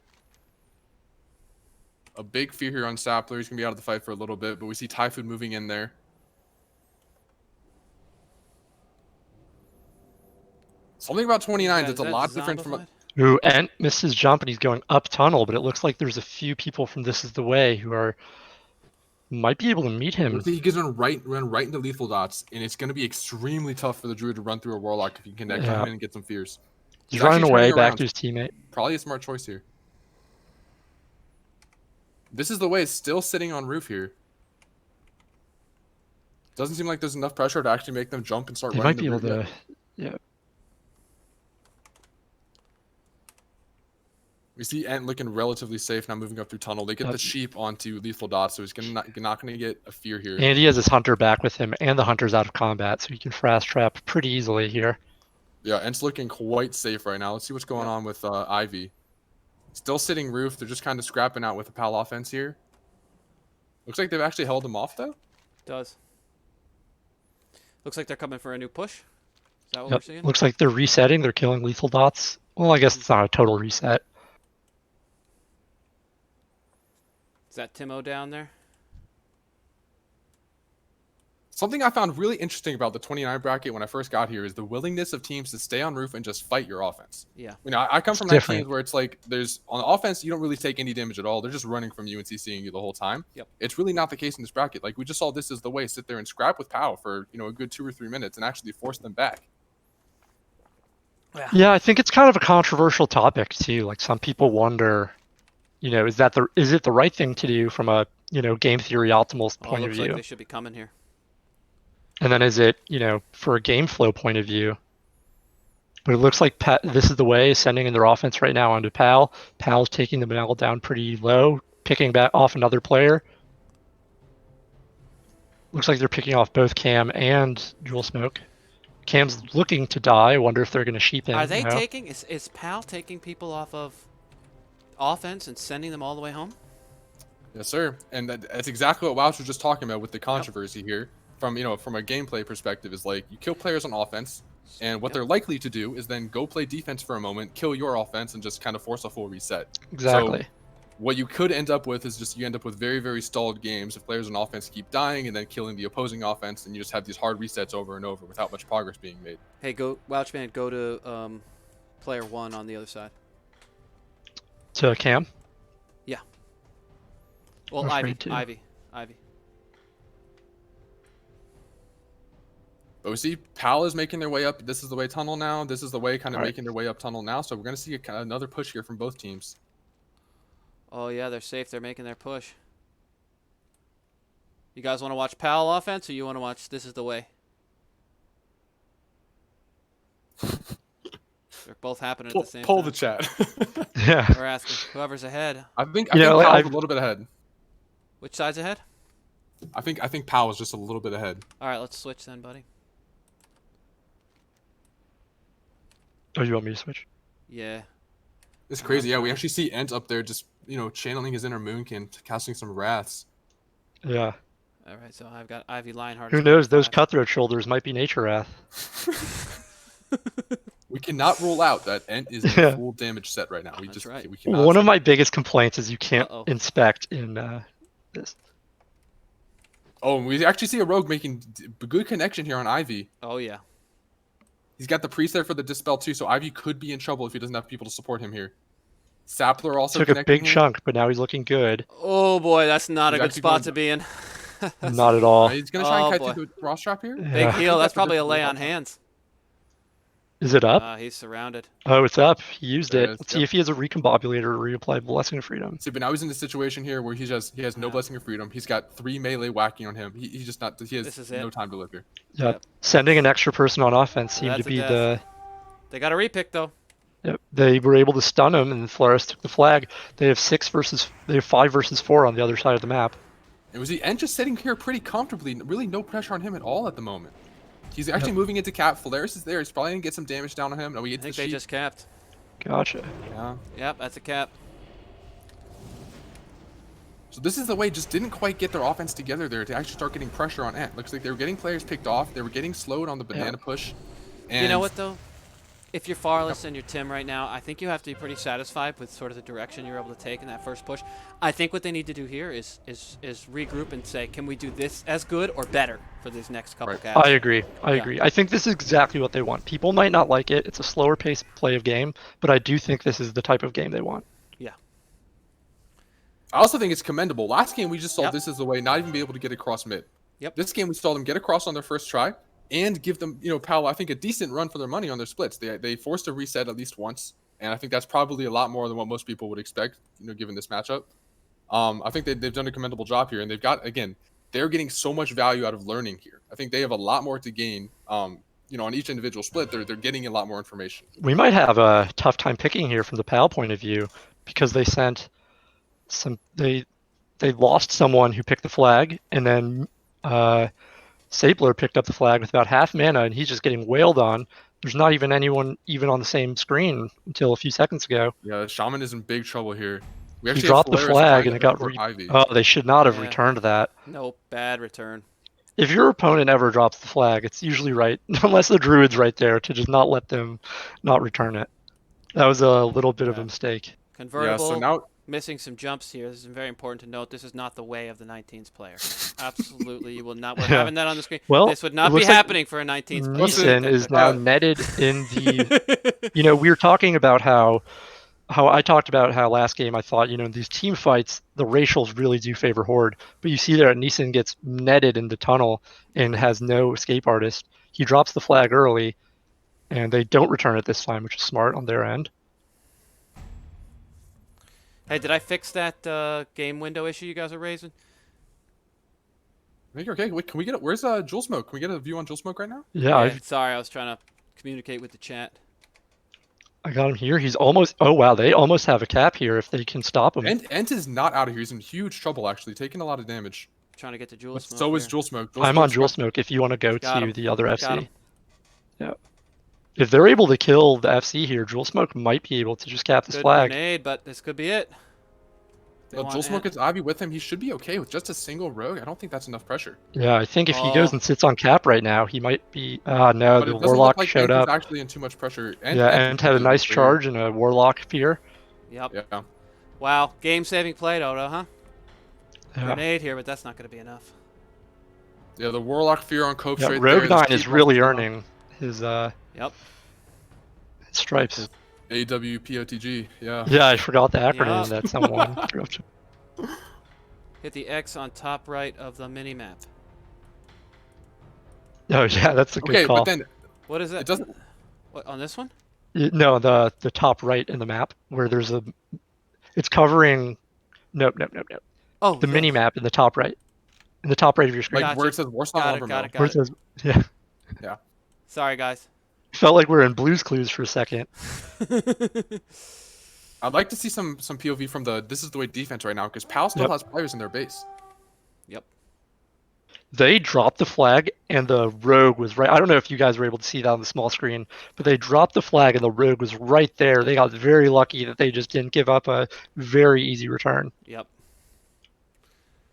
A big fear here on Sappler. He's going to be out of the fight for a little bit, but we see Typhoon moving in there. Something about 29s. It's a lot different from. Ooh, Ent missed his jump and he's going up tunnel, but it looks like there's a few people from This Is the Way who are might be able to meet him. He gets run right into lethal dots, and it's going to be extremely tough for the Druid to run through a Warlock if he can come in and get some fears. He's running actually away turning back around. to his teammate. Probably a smart choice here. This Is the Way is still sitting on roof here. Doesn't seem like there's enough pressure to actually make them jump and start They running might be able the route to. yet. Yeah. We see Ent looking relatively safe now, moving up through tunnel. They get the sheep onto lethal dots, so he's not going to get a fear here. And he has his hunter back with him, and the hunter's out of combat, so he can fast trap pretty easily here. Yeah, Ent's looking quite safe right now. Let's see what's going on with Ivy. Still sitting roof. They're just kind of scrapping out with the PAL offense here. Looks like they've actually held him off, though. Does. Looks like they're coming for a new push. Is that what we're seeing? Looks like they're resetting. They're killing lethal dots. Well, I guess it's not a total reset. Is that Timo down there? Something I found really interesting about the 29 bracket when I first got here is the willingness of teams to stay on roof and just fight your offense. Yeah. You know, I come from that different. team where it's like there's on offense you don't really take any damage at all. They're just running from you and CCing you the whole time. Yep. It's really not the case in this bracket. Like we just saw This Is the Way sit there and scrap with POW for a good 2 or 3 minutes and actually force them back. Yeah, I think it's kind of a controversial topic too. Like some people wonder, is it the right thing to do from a game theory optimal Oh, point of looks view? like they should be coming here. And then is it, for a game flow point of view? But it looks like this is the way, sending in their offense right now onto Pal. Pal's taking the Manel down pretty low, picking back off another player. Looks like they're picking off both Cam and Jewel Smoke. Cam's looking to die. I wonder if they're going to sheep Are him. they No. taking? Is Pal taking people off of offense and sending them all the way home? Yes, sir. And that's exactly what Wouch was just talking about with the controversy here. From from a gameplay perspective, is like you kill players on offense, and what they're likely to do is then go play defense for a moment, kill your offense, and just kind of force a full reset. Exactly. So what you could end up with is just you end up with very, very stalled games if players on offense keep dying and then killing the opposing offense, and you just have these hard resets over and over without much progress being made. Hey, Wouchman, go to player 1 on the other side. To Cam? Yeah. Well, I'm Ivy. afraid to. Ivy. But we see Pal is making their way up. This is the way tunnel now. This is the way kind of All right. making their way up tunnel now. So we're going to see another push here from both teams. Oh, yeah, they're safe. They're making their push. You guys want to watch Pal offense, or you want to watch This Is the Way? They're both happening at the same Pull time. the chat. Yeah. We're asking whoever's ahead. I think You know, Pal's I've- a little bit ahead. Which side's ahead? I think Pal is just a little bit ahead. All right, let's switch then, buddy. Oh, you want me to switch? Yeah. It's crazy. Yeah, we actually see Ent up there just, channeling his inner Moonkin, casting some wraths. Yeah. All right, so I've got Ivy Lionheart. Who knows? Those cutthroat shoulders might be Nature Wrath. We cannot rule out that Ent is in Yeah. full damage set right now. That's right. We cannot One of say my that. biggest complaints is you can't inspect in this. Oh, and we actually see a rogue making good connection here on Ivy. Oh, yeah. He's got the priest there for the dispel too, so Ivy could be in trouble if he doesn't have people to support him here. Sapler also Took a connecting big here. chunk, but now he's looking good. Oh, boy, that's not He's a good actually spot going- to be in. Not at all. He's gonna try and Oh, kite boy. through the cross trap here. Big Yeah. heal. That's That's a probably a difficult lay on option. hands. Is it up? He's surrounded. Oh, it's up. He used There it. it is, Let's see yep. if he has a recombobulator or reapply Blessing of Freedom. See, but now he's in the situation here where he has no blessing of freedom. He's got 3 melee whacking on him. He's just not. He This has is it. no time to live here. Yep. Sending an extra person on offense seemed That's to a be death. They got a repick, though. Yep. They were able to stun him, and Flores took the flag. They have 5 versus 4 on the other side of the map. And was he Ent just sitting here pretty comfortably, really no pressure on him at all at the moment. He's actually moving into cap. Falaris is there. He's probably gonna get some damage down on him. No, he I hits think the they sheep. just capped. Gotcha. Yeah. Yep, that's a cap. So this is the way just didn't quite get their offense together there to actually start getting pressure on Ent. Looks like they were getting players picked off. They were getting slowed on the banana push. And You know what, though? If you're Farless and you're Tim right now, I think you have to be pretty satisfied with sort of the direction you're able to take in that first push. I think what they need to do here is regroup and say, can we do this as good or better for these next couple Right. caps? I agree. I agree. I think this is exactly what they want. People might not like it. It's a slower paced play of game, but I do think this is the type of game they want. Yeah. I also think it's commendable. Last game we just saw Yep. this is the way, not even be able to get across mid. Yep. This game we saw them get across on their first try and give them, Pal, I think a decent run for their money on their splits. They forced a reset at least once, and I think that's probably a lot more than what most people would expect, given this matchup. I think they've done a commendable job here, and they've got, again, they're getting so much value out of learning here. I think they have a lot more to gain. On each individual split, they're getting a lot more information. We might have a tough time picking here from the PAL point of view because they sent they lost someone who picked the flag, and then Sabler picked up the flag with about half mana, and he's just getting wailed on. There's not even anyone even on the same screen until a few seconds ago. Yeah, Shaman is in big trouble here. We He actually dropped the have Polaris flag, trying and to it got escort Ivy. Oh, they should not have Yeah. returned that. No, bad return. If your opponent ever drops the flag, it's usually right, unless the druid's right there, to just not let them not return it. That was a little bit of a mistake. Convertible. Yeah, so now Missing some jumps here. This is very important to note. This is not the way of the 19th player. Absolutely, you will not. We're Yeah. having that on the screen. Well, This would not it be looks like happening for a 19th player. Neeson is now netted in the. We were talking about how I talked about how last game I thought, these team fights, the racials really do favor Horde. But you see there, Neeson gets netted in the tunnel and has no escape artist. He drops the flag early, and they don't return it this time, which is smart on their end. Hey, did I fix that game window issue you guys are raising? I think you're okay. Wait, can we get it? Where's Jewel Smoke? Can we get a view on Jewel Smoke right now? Yeah, Yeah, sorry, I was trying to communicate with the chat. I got him here. He's almost. Oh wow, they almost have a cap here if they can stop him. And Ent is not out of here. He's in huge trouble actually, taking a lot of damage. Trying to get to Jewel But Smoke. so is here. Jewel Smoke. I'm on Smoke's Jewel Smoke if you want to go Got to him. the other Got FC. him. Yeah. If they're able to kill the FC here, Jewel Smoke might be able to just cap this Good flag. grenade, but this could be it. They Well, want Jewel Smoke Ant. is Ivy with him. He should be okay with just a single rogue. I don't think that's enough pressure. Yeah, I think if he Oh. goes and sits on cap right now, he might be. No, But the it doesn't look Warlock like showed Ent is up. actually in too much pressure. Yeah, and had a nice charge and a Warlock fear. Yep. Yeah. Wow. Game-saving play, Dodo, huh? Yeah, Grenade here, but that's not going to be enough. Yeah, the Warlock fear on Cope yeah right Rogue there. 9 is really earning his Yep. stripes. AWPOTG. Yeah. Yeah, I forgot the acronym Yeah. that someone threw up to. Hit the X on top right of the mini-map. Oh yeah, that's a good Okay, call. but then What is it? it doesn't. What, on this one? No, the top right in the map where there's a. It's covering. Nope. Oh, The this. mini map in the top right. In the top right of your screen. Like Gotcha. where it says Warsaw Got it, Lumber got Mill. it, Where got it it. says, yeah. Sorry, guys. Felt like we're in Blue's Clues for a second. I'd like to see some POV from the This Is the Way defense right now because PAL still Yep. has players in their base. Yep. They dropped the flag and the rogue was right. I don't know if you guys were able to see that on the small screen, but they dropped the flag and the rogue was right there. They got very lucky that they just didn't give up a very easy return. Yep.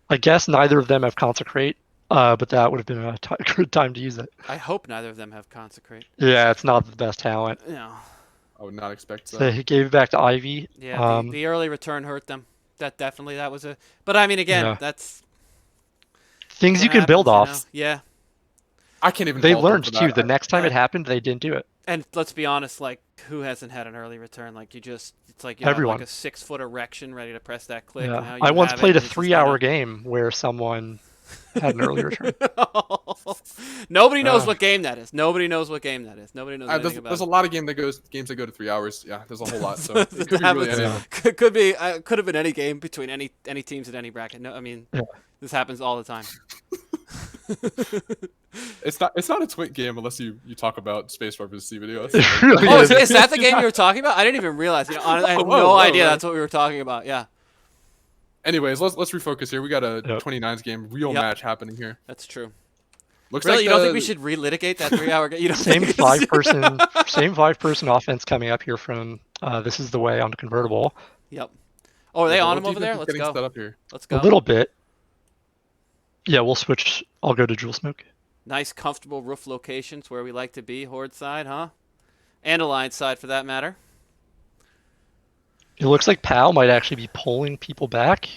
I guess neither of them have consecrate, but that would have been a good time to use it. I hope neither of them have consecrate. Yeah, it's not the best talent. No. I would not expect So that. he gave it back to Ivy. Yeah, the early return hurt them. That was a. But I mean, again, Yeah. that's Things what you can build happens, off. Yeah. I can't even. They fault them learned for too. that. The next time it happened, they didn't do it. And let's be honest, like, who hasn't had an early return? Like, it's like you Everyone. have like a 6-foot erection ready to press that click. And Yeah. now you I once have it, played a and it's just 3-hour kinda- game where someone had an early return. Nobody knows what game that is. Nobody knows what game that is. Nobody knows anything about There's a it. lot of games that go to 3 hours. Yeah, there's a whole lot. So it could be really Happens- anything. could have been any game between any teams at any bracket. No, I mean, Yeah. this happens all the time. It's not a twink game unless you talk about Space War vs. CVD. It really Oh, is. is that the game you were talking about? I didn't even realize. You know, I had Whoa, no whoa, idea man. that's what we were talking about. Yeah, Anyways, let's refocus here. We got a Yep. 29s game, real Yep. match happening here. that's true. Looks Really, like you don't think we should relitigate that 3-hour game? You don't Same think it's- same 5-person offense coming up here from This Is the Way on the convertible. Yep. Oh, are they on him What over there? defense is Let's getting go. set up here? Let's A go. little bit. Yeah, we'll switch. I'll go to Jewel Smoke. Nice, comfortable roof locations where we like to be. Horde side, huh? And Alliance side, for that matter. It looks like PAL might actually be pulling people back.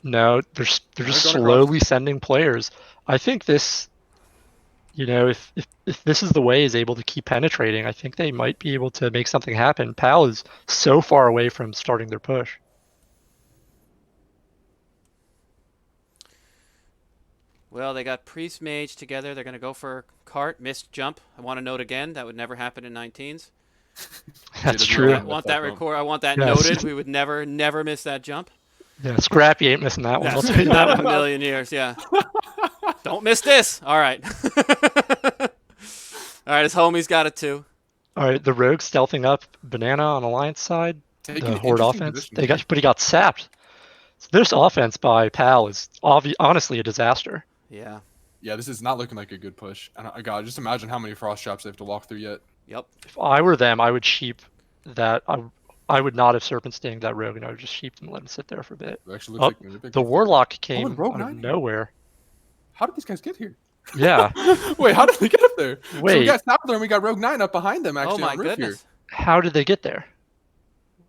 No, they're just going slowly sending players. I think this, if This Is the Way is able to keep penetrating, I think they might be able to make something happen. PAL is so far away from starting their push. Well, they got Priest Mage together. They're going to go for Cart. Missed jump. I want to note again. That would never happen in 19s. That's Yeah, true. I want that record. I want that Yes. noted. We would never miss that jump. Yeah, Scrappy ain't missing that one. I'll That's tell you not that in a one. million years. Yeah. Don't miss this. All right. All right. His homie's got it too. All right, the Rogue stealthing up Banana on Alliance side. Taking The an Horde interesting offense. position But he got sapped. So this offense by PAL is honestly a disaster. Yeah. Yeah, this is not looking like a good push. And God, just imagine how many frost traps they have to walk through yet. Yep. If I were them, I would sheep that. I would not have Serpent Sting that Rogue, and I would just sheep them and let him sit there for a bit. It actually looks like a The Warlock and came Rogue out of 90. nowhere. How did these guys get here? Yeah. Wait, how did they get up there? So we Wait. got Sapler and we got Rogue 9 up behind them actually Oh my on roof goodness. How did they get there?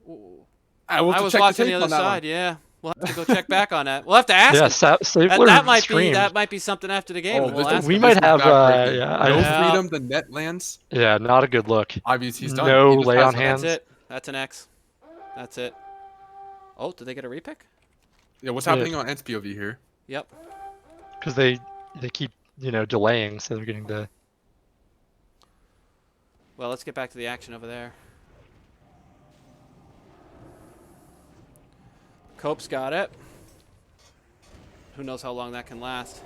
Ooh. Here. We'll have I to was check watching the tape other on that one. side. Yeah. We'll have to go check back on that. We'll have to ask Yeah, him. Stabler That might streamed. be something after the game. Oh, We'll this ask is- We him. might this is have, backbreaking. yeah, No Yeah. freedom, the net lands. Yeah, not a good look. Obviously, he's done. No He just lay has on to- hands. That's it. That's an X. That's it. Oh, did they get a repick? Yeah, what's Yeah. happening on Ents POV here? Yep. Because they keep delaying, so they're getting the. Well, let's get back to the action over there. Cope's got it. Who knows how long that can last?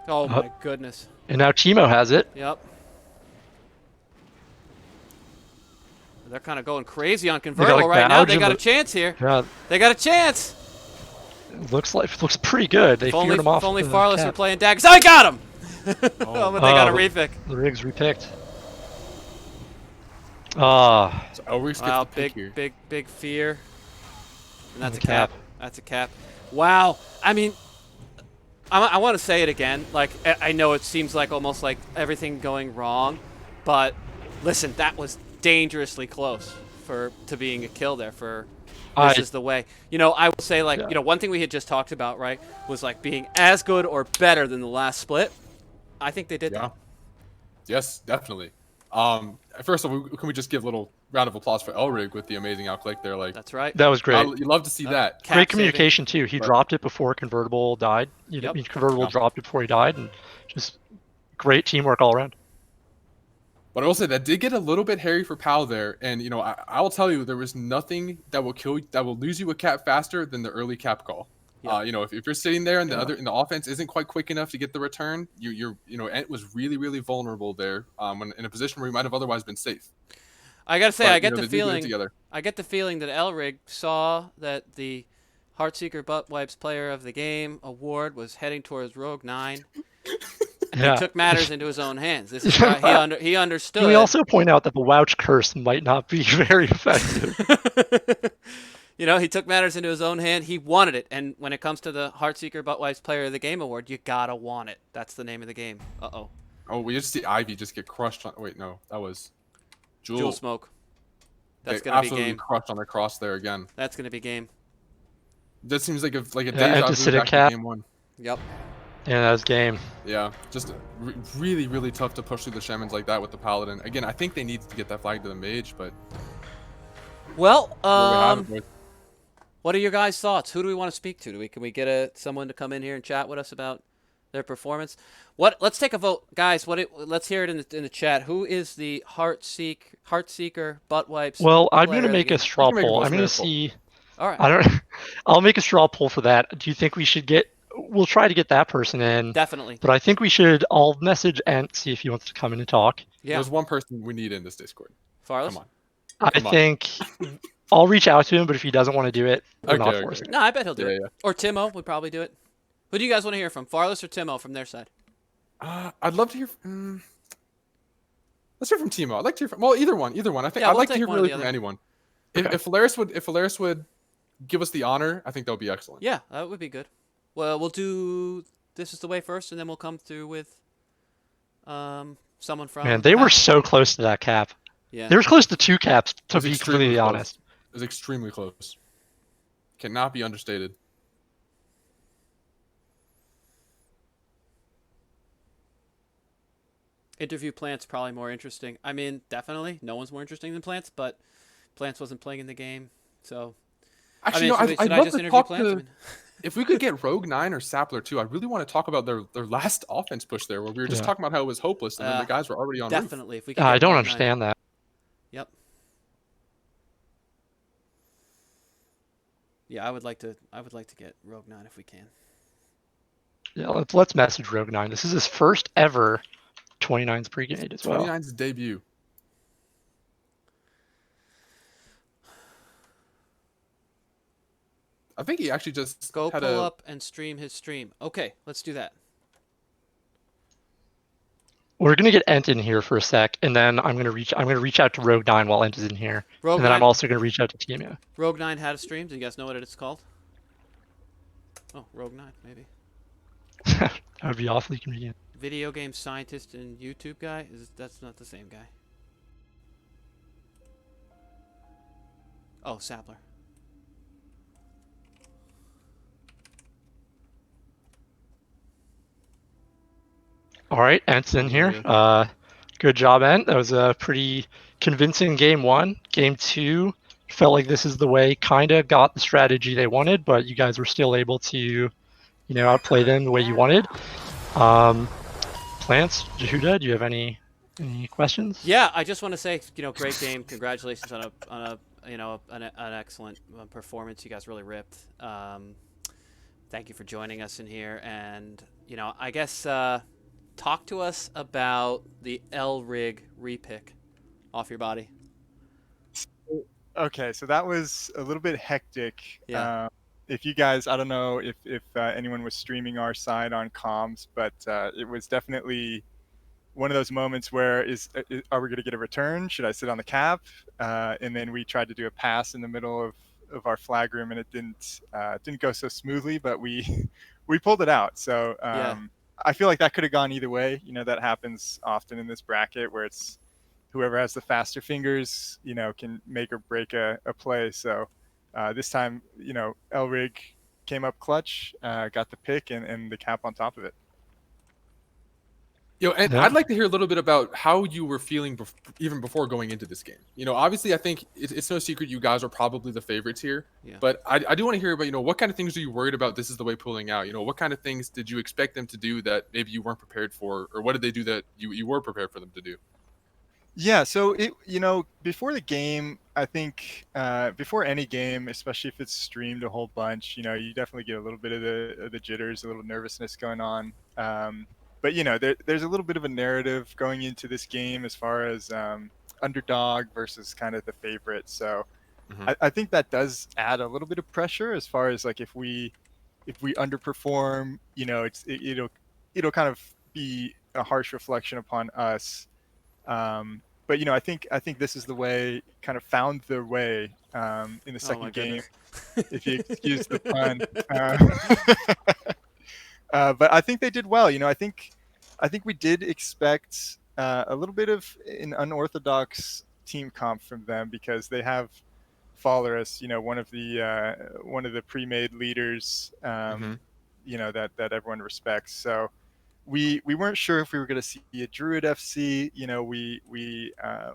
Oh my goodness. And now Timo has it. Yep. They're kind of going crazy on convertible right now. They got a chance here. Yeah, They got a chance. it looks pretty good. They feared him off. If only the Farless cap. were playing daggers. I got him! Oh, but they got a repick. The rig's repicked. Ah, So Elric's gets Wow, the pick here. big fear. And that's a the cap. cap. That's a cap. Wow. I mean, I want to say it again. Like, I know it seems like almost like everything going wrong, but listen, that was dangerously close to being a kill there for this is the way. You know, I will say, like, Yeah. you know, one thing we had just talked about, right, was like being as good or better than the last split. I think they did Yeah. that. Yes, definitely. First of all, can we just give a little round of applause for Elrig with the amazing outclick there? Like, That's right. that was great. you love to see that. Cap Great saving. communication too. He Right. dropped it before convertible died. Yep. Convertible Yeah. dropped it before he died, and just great teamwork all around. But I will say that did get a little bit hairy for Pal there, and you know I will tell you there was nothing that will lose you a cap faster than the early cap call. Yeah. You know, if you're sitting there and Yeah. the offense isn't quite quick enough to get the return, you know Ent was really vulnerable there when in a position where he might have otherwise been safe. I gotta say, But, I you get know, the they do get it feeling. together. I get the feeling that Elrig saw that the Heartseeker Butt Wipes Player of the Game award was heading towards Rogue 9. Yeah. He took matters into his own hands. This is why he understood. Can we also point out that the Wouch curse might not be very effective? You know, he took matters into his own hand. He wanted it, and when it comes to the Heartseeker Butt Wipes Player of the Game award, you gotta want it. That's the name of the game. Uh-oh. Oh, we just see Ivy just get crushed on. Wait, no, that was Jewel Smoke. That's They gonna be absolutely game. crushed on the cross there again. That's gonna be game. That seems like a Yeah, deja vu anticipated back to cap. game one. Yep. Yeah, that was game. Yeah, just really tough to push through the Shamans like that with the Paladin. Again, I think they need to get that flag to the Mage, but Well, there we have it, boys. what are your guys' thoughts? Who do we want to speak to? Can we get someone to come in here and chat with us about their performance? Let's take a vote, guys. Let's hear it in the chat. Who is the Heartseeker Butt Wipes? Well, I'm player gonna of the make a game? straw You can make a poll. vote I'm for gonna that poll. see. All right. I don't. I'll make a straw poll for that. Do you think we should get? We'll try to get that person in. Definitely. But I think we should. I'll message Ent, see if he wants to come in and talk. Yeah. There's one person we need in this Discord. Farless? Come on. I Come on. think I'll reach out to him, but if he doesn't want to do it, we're not Okay. forcing it. No, I bet he'll do Yeah, it. yeah. Or Timo would probably do it. Who do you guys want to hear from? Farless or Timo from their side? I'd love to hear. Let's hear from Timo. I'd like to hear from. Well, either one. I think Yeah, I'd we'll like to take hear one or really the from other. anyone. Okay. If Phalaris would give us the honor, I think that would be excellent. Yeah, that would be good. Well, we'll do This Is the Way first, and then we'll come through with someone from. Man, they were so close to that cap. Yeah. They were close to 2 caps, to was be extremely completely close. honest. It was extremely close. Cannot be understated. Interview Plants probably more interesting. I mean, definitely, no one's more interesting than Plants, but Plants wasn't playing in the game, so. Actually, I mean, no, should I I'd love just to interview talk Plants? I to. mean, If we could get Rogue 9 or Sapler too, I really want to talk about their last offense push there, where we were just Yeah. talking about how it was hopeless, and then the guys were already on roof. definitely, if we could I get don't Rogue 9. understand that. Yep. Yeah, I would like to get Rogue 9 if we can. Yeah, let's message Rogue 9. This is his first ever 29's pregame as well. 29's debut. I think he actually just Go had pull a. up and stream his stream. Okay, let's do that. We're gonna get Ent in here for a sec, and then I'm gonna reach out to Rogue 9 while Ent is in here, Rogue and then 9, I'm also gonna reach out to TMU. Rogue 9 had a stream. Do you guys know what it's called? Oh, Rogue 9, maybe. That would be awfully convenient. Video game scientist and YouTube guy? That's not the same guy. Oh, Sapler. All right, Ent's in here. Good job, Ent. That was a pretty convincing game 1. Game 2 felt like this is the way. Kinda got the strategy they wanted, but you guys were still able to, outplay them the way you wanted. Plants, Jehuda, do you have any questions? Yeah, I just want to say, great game. Congratulations on a an excellent performance. You guys really ripped. Thank you for joining us in here, and I guess talk to us about the L rig repick off your body. Okay, so that was a little bit hectic. Yeah. If you guys, I don't know if anyone was streaming our side on comms, but it was definitely one of those moments where are we going to get a return? Should I sit on the cap? And then we tried to do a pass in the middle of our flag room, and it didn't go so smoothly, but we we pulled it out. So Yeah. I feel like that could have gone either way. That happens often in this bracket where it's whoever has the faster fingers, can make or break a play. So this time, Elrig came up clutch, got the pick and the cap on top of it. And Yeah. I'd like to hear a little bit about how you were feeling even before going into this game. Obviously, I think it's no secret you guys are probably the favorites here. Yeah. But I do want to hear about, what kind of things are you worried about this is the way pulling out? What kind of things did you expect them to do that maybe you weren't prepared for? Or what did they do that you were prepared for them to do? Yeah, so before the game, I think before any game, especially if it's streamed a whole bunch, you definitely get a little bit of the jitters, a little nervousness going on. But there's a little bit of a narrative going into this game as far as underdog versus kind of the favorite. So I think that does add a little bit of pressure as far as like if we underperform, it'll kind of be a harsh reflection upon us. But I think this is the way kind of found their way in the second game, if you excuse the pun. But I think they did well. I think we did expect a little bit of an unorthodox team comp from them because they have Fallerus, one of the pre-made leaders, that everyone respects. So we weren't sure if we were going to see a Druid FC.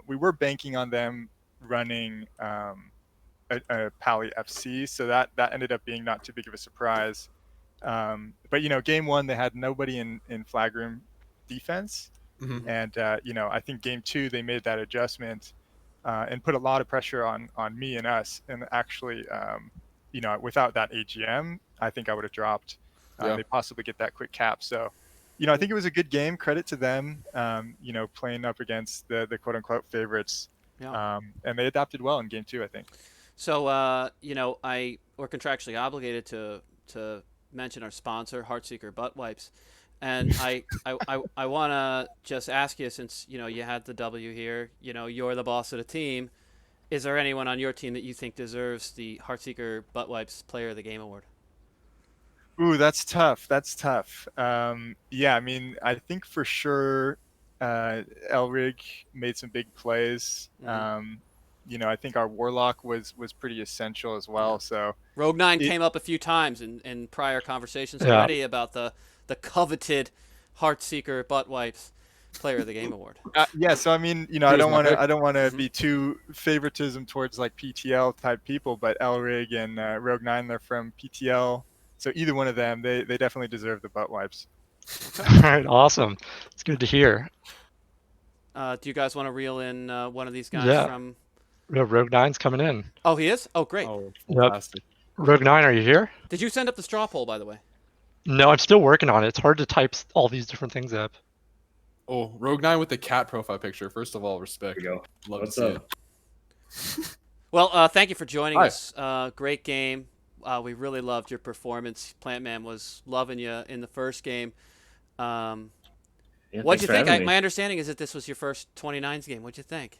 We were banking on them running a Pally FC, so that ended up being not too big of a surprise. But game one they had nobody in flag room defense, and I think game two they made that adjustment and put a lot of pressure on me and us. And actually, without that AGM, I think I would have dropped. They possibly get that quick cap. So, I think it was a good game. Credit to them. Playing up against the quote unquote favorites. Yeah. And they adapted well in game two, I think. So, we're contractually obligated to mention our sponsor, Heartseeker Butt Wipes, and I want to just ask you, since you had the W here, you're the boss of the team. Is there anyone on your team that you think deserves the Heartseeker Butt Wipes Player of the Game award? Ooh, that's tough. Yeah, I mean, I think for sure, Elrig made some big plays. I think our Warlock was pretty essential as well. Yeah. So Rogue9 came up a few times in prior conversations already about the coveted Heartseeker Butt Wipes Player of the Game award. Yeah, so I mean, I don't want to be too favoritism towards like PTL type people, but Elrig and Rogue9, they're from PTL. So either one of them, they definitely deserve the butt wipes. All right, awesome. It's good to hear. Do you guys want to reel in one of these guys from? Rogue9's coming in. Oh, he is? Oh, great. Oh, fantastic. Yep. Rogue9, are you here? Did you send up the straw poll, by the way? No, I'm still working on it. It's hard to type all these different things up. Oh, Rogue9 with the cat profile picture. First of all, respect. There we go. Love What's to see up? it. Well, thank you for joining Hi. us. Great game. We really loved your performance. Plantman was loving you in the first game. What'd you think? My understanding is that this was your first 29s game. What'd you think?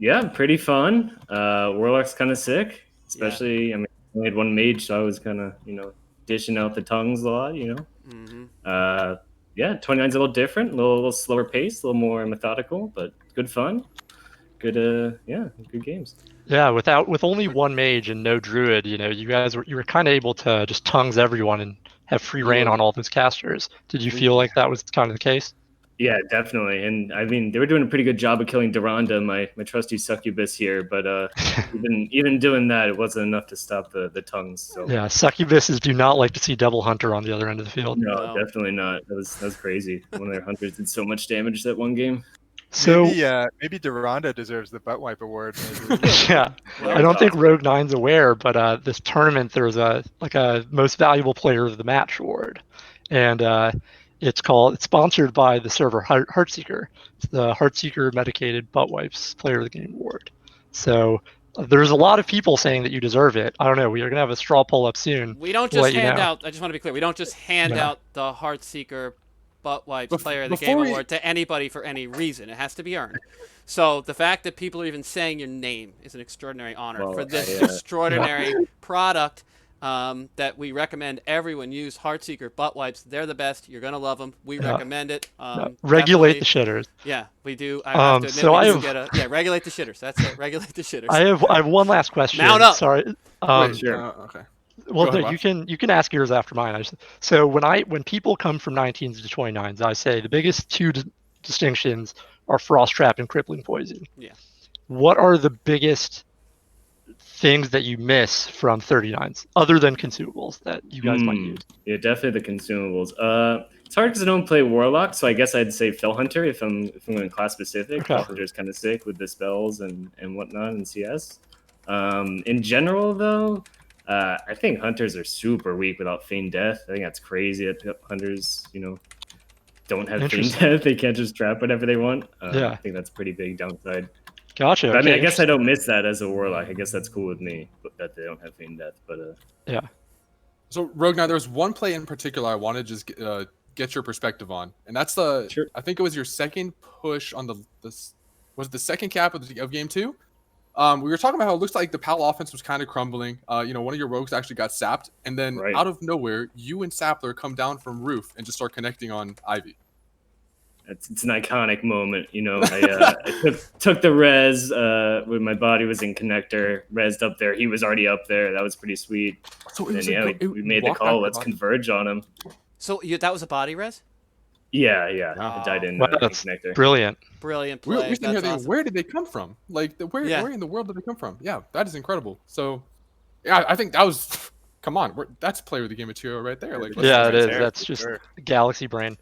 Yeah, pretty fun. Warlock's kind of sick, especially. I mean, I had one mage, so I was kind of dishing out the tongues a lot. Yeah, 29's a little different, a little slower pace, a little more methodical, but good fun. Good, good games. Yeah, with only one mage and no druid, you were kind of able to just tongues everyone and have free reign on all those casters. Did you feel like that was kind of the case? Yeah, definitely. And I mean, they were doing a pretty good job of killing Duranda, my trusty succubus here. But even doing that, it wasn't enough to stop the tongues. So. Yeah, succubuses do not like to see Devil Hunter on the other end of the field. No, definitely not. That was crazy. One of their hunters did so much damage that one game. So maybe Deronda deserves the butt wipe award. Maybe. yeah, Well, I don't think Rogue Nine's aware, but this tournament there's a most valuable player of the match award, and it's sponsored by the server Heartseeker. It's the Heartseeker Medicated Butt Wipes Player of the Game award. So there's a lot of people saying that you deserve it. I don't know. We are gonna have a straw poll up soon. We don't We'll just let you hand know. out. I just want to be clear. We don't just hand Yeah. out the Heartseeker Butt Wipes Player of the before Game we- award to anybody for any reason. It has to be earned. So the fact that people are even saying your name is an extraordinary honor Well, for this I, extraordinary product that we recommend everyone use. Heartseeker Butt Wipes. They're the best. You're gonna love them. We Yeah. recommend it. Regulate the definitely- shitters. Yeah, we do. I have to admit, so we I do have- get a regulate the shitters. That's it. Regulate the shitters. I have one last question. Mount up. Sorry. Wait, sure. Okay. Well, Go ahead, no, Wouch. you can ask yours after mine. So when people come from 19s to 29s, I say the biggest two distinctions are frost trap and crippling poison. Yeah. What are the biggest things that you miss from 39s other than consumables that you guys might use? Yeah, definitely the consumables. It's hard because I don't play Warlock, so I guess I'd say Fell Hunter if I'm going class specific. Okay. Fell Hunter is kind of sick with the spells and whatnot in CS. In general, though, I think Hunters are super weak without Feign Death. I think that's crazy that Hunters, don't have Feign Interesting. Death. They can't just trap whatever they want. Yeah. I think that's a pretty big downside. Gotcha. But, I mean, okay, I guess I don't miss that as a Warlock. I guess that's cool with me, but that they don't have Feign Death. But yeah. So Rogue, now there's one play in particular I wanted to just get your perspective on, and that's Sure. I think it was your second push on was it the second cap of game 2. We were talking about how it looks like the PAL offense was kind of crumbling. One of your rogues actually got sapped, and then Right. out of nowhere, you and Sapler come down from roof and just start connecting on Ivy. it's an iconic moment. I took the res when my body was in connector, resed up there. He was already up there. That was pretty sweet. So And then, we made the call. Let's converge on him. So that was a body res. Yeah. Wow. I died in, Wow, in that's connector. brilliant. Brilliant We play. were sitting here That's thinking, awesome. where did they come from? Like, where Yeah. in the world did they come from? Yeah, that is incredible. So, yeah, I think that was, come on, that's player of the game material right there. Like, Yeah, it is. there, That's for just sure. galaxy brain.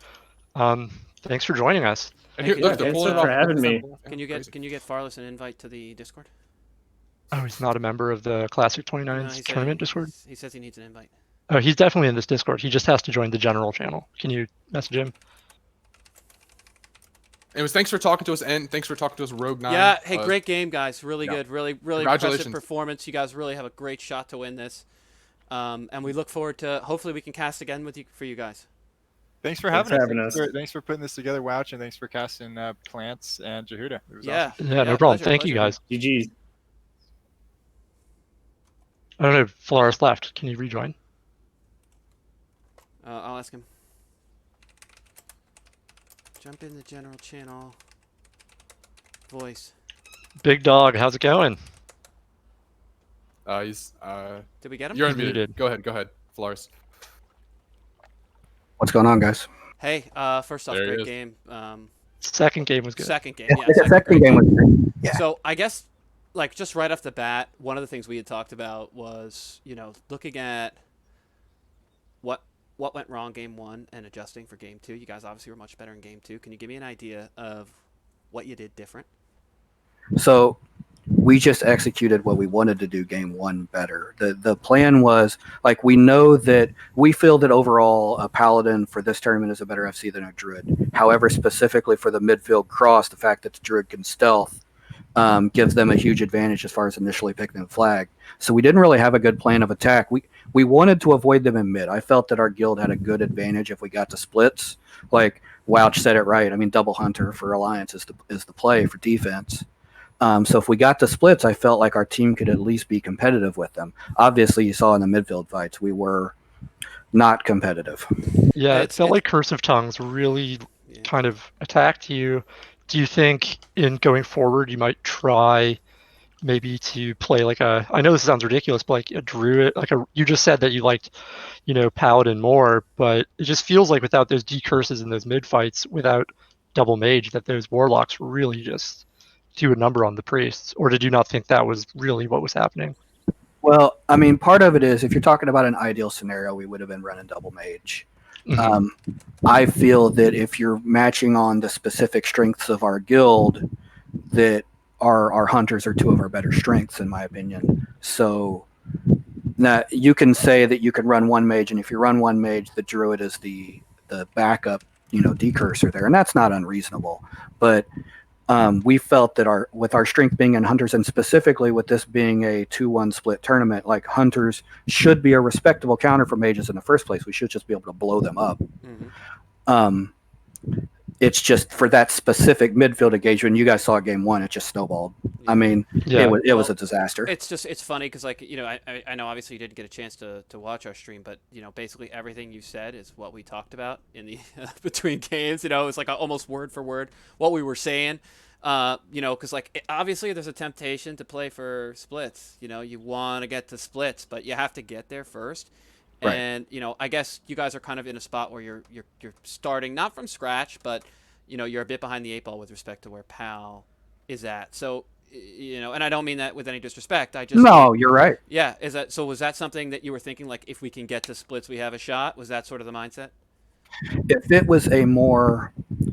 Thanks for joining us. And here, Thank you. look, they're Thanks pulling it for off. having me. Can you get Farless an invite to the Discord? Oh, he's not a member of the Classic 29s No, he said- tournament Discord? He says he needs an invite. Oh, he's definitely in this Discord. He just has to join the general channel. Can you message him? Anyways, thanks for talking to us, and thanks for talking to us, Rogue 9. Yeah. Hey, great game, guys. Really yeah. good. Really impressive Congratulations. performance. You guys really have a great shot to win this. And we look forward to hopefully we can cast again for you guys. Thanks for Thanks having for us. having us. Thanks for putting this together, Wouch, and thanks for casting Plants and Jehuda. It was Yeah. awesome. Yeah, no problem. pleasure, Thank you, pleasure. guys. GG. I don't know if Flores left. Can you rejoin? I'll ask him. Jump in the general channel. Voice. Big dog, how's it going? He's, Did we get him? you're He's unmuted. muted. Go ahead, Flores. What's going on, guys? Hey, first off, There he great is. game. Second game was good. Second game. Yeah, Yeah, the second game was great. Yeah. So I guess, like, just right off the bat, one of the things we had talked about was, looking at what went wrong game 1 and adjusting for game 2. You guys obviously were much better in game 2. Can you give me an idea of what you did different? So we just executed what we wanted to do game 1 better. The plan was, like, we know that we feel that overall a Paladin for this tournament is a better FC than a Druid. However, specifically for the midfield cross, the fact that the Druid can stealth gives them a huge advantage as far as initially picking the flag. So we didn't really have a good plan of attack. We wanted to avoid them in mid. I felt that our guild had a good advantage if we got to splits. Like Wouch said it right. I mean, double hunter for alliance is the play for defense. So if we got to splits, I felt like our team could at least be competitive with them. Obviously, you saw in the midfield fights, we were not competitive. Yeah, it It's- felt it's- like Curse of Tongues really Yeah. kind of attacked you. Do you think in going forward you might try maybe to play like I know this sounds ridiculous, but like a druid, you just said that you liked, Paladin more, but it just feels like without those decurses in those mid fights, without double mage, that those warlocks really just do a number on the priests. Or did you not think that was really what was happening? Well, I mean, part of it is if you're talking about an ideal scenario, we would have been running double mage. Mhm. I feel that if you're matching on the specific strengths of our guild, that our hunters are two of our better strengths, in my opinion. So now you can say that you can run one mage, and if you run one mage, the druid is the backup, decursor there, and that's not unreasonable. But we felt that with our strength being in hunters, and specifically with this being a 2-1 split tournament, like hunters should be a respectable counter for mages in the first place. We should just be able to blow them up. Mm-hmm. Um, it's just for that specific midfield engagement. You guys saw game one; it just snowballed. Yeah. I mean, Yeah. it was a disaster. It's funny because I know obviously you didn't get a chance to watch our stream, but basically everything you said is what we talked about in the between games. It was like almost word for word what we were saying. Because obviously there's a temptation to play for splits. You want to get to splits, but you have to get there first. Right. And I guess you guys are kind of in a spot where you're starting not from scratch, but you're a bit behind the eight ball with respect to where Pal is at. So and I don't mean that with any disrespect. I just No, you're right. yeah. Was that something that you were thinking, like, if we can get to splits, we have a shot? Was that sort of the mindset? If it was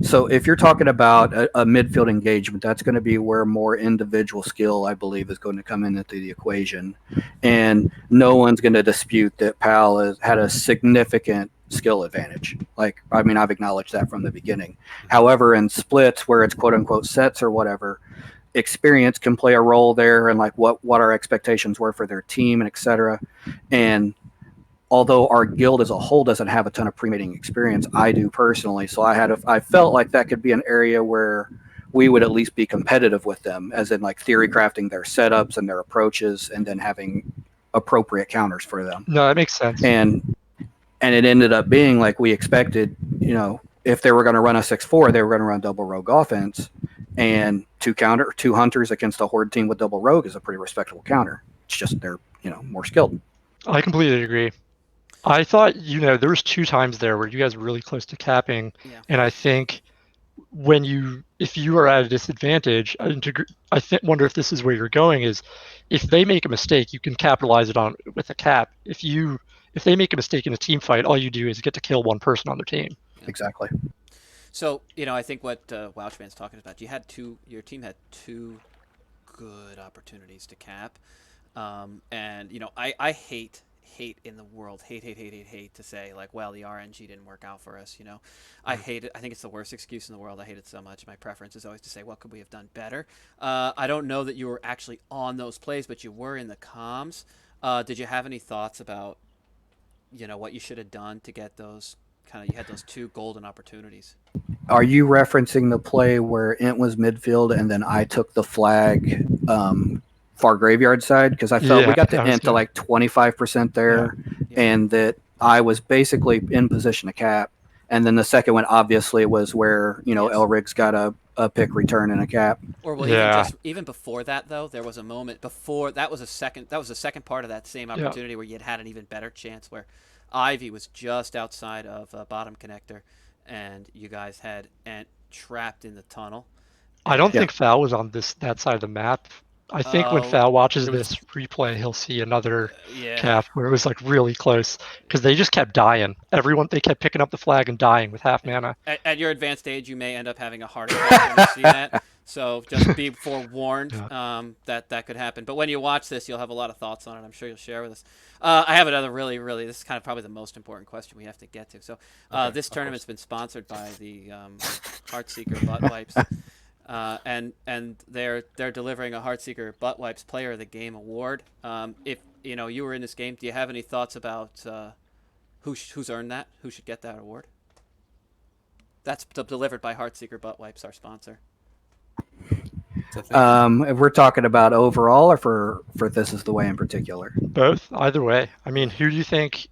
so if you're talking about a midfield engagement, that's going to be where more individual skill, I believe, is going to come into the equation. And no one's going to dispute that Pal has had a significant skill advantage. I've acknowledged that from the beginning. However, in splits where it's quote unquote sets or whatever, experience can play a role there, and like what our expectations were for their team and etc. And although our guild as a whole doesn't have a ton of pre-mating experience, I do personally. So I felt like that could be an area where we would at least be competitive with them, as in like theory crafting their setups and their approaches, and then having appropriate counters for them. No, that makes sense. And it ended up being like we expected. If they were going to run a 6-4, they were going to run double rogue offense, and two hunters against a horde team with double rogue is a pretty respectable counter. It's just they're more skilled. I completely agree. I thought, there was 2 times there where you guys were really close to capping, Yeah. and I think if you are at a disadvantage, wonder if this is where you're going, is if they make a mistake, you can capitalize it on with a cap. If they make a mistake in a team fight, all you do is get to kill one person on their team. Exactly. So I think what Wouch Man's talking about, your team had 2 good opportunities to cap, and I hate in the world, hate to say, like, well, the RNG didn't work out for us. I hate it. I think it's the worst excuse in the world. I hate it so much. My preference is always to say, what could we have done better? I don't know that you were actually on those plays, but you were in the comms. Did you have any thoughts about what you should have done to get those you had those 2 golden opportunities? Are you referencing the play where Int was midfield and then I took the flag far graveyard side? Because I felt we got the Int to like 25% there, and that I was basically in position to cap. And then the second one, obviously, was where Elrig's got a pick return and a cap. Or even before that, though, there was a moment before that was the second part of that same opportunity where you had an even better chance, where Ivy was just outside of bottom connector, and you guys had Ent trapped in the tunnel. I don't think Foul was on that side of the map. I think when Foul watches this replay, he'll see another cap where it was like really close, because they just kept dying. They kept picking up the flag and dying with half mana. At your advanced age, you may end up having a heart attack when you see that. So just be forewarned that could happen. But when you watch this, you'll have a lot of thoughts on it. I'm sure you'll share with us. I have another really, really, this is kind of probably the most important question we have to get to. So this tournament's been sponsored by the Heartseeker Butt Wipes. And they're delivering a Heartseeker Butt Wipes Player of the Game award. If you were in this game, do you have any thoughts about who's earned that? Who should get that award? That's delivered by Heartseeker Butt Wipes, our sponsor. If we're talking about overall, or for This Is the Way in particular? Both, either way. I mean, who do you think?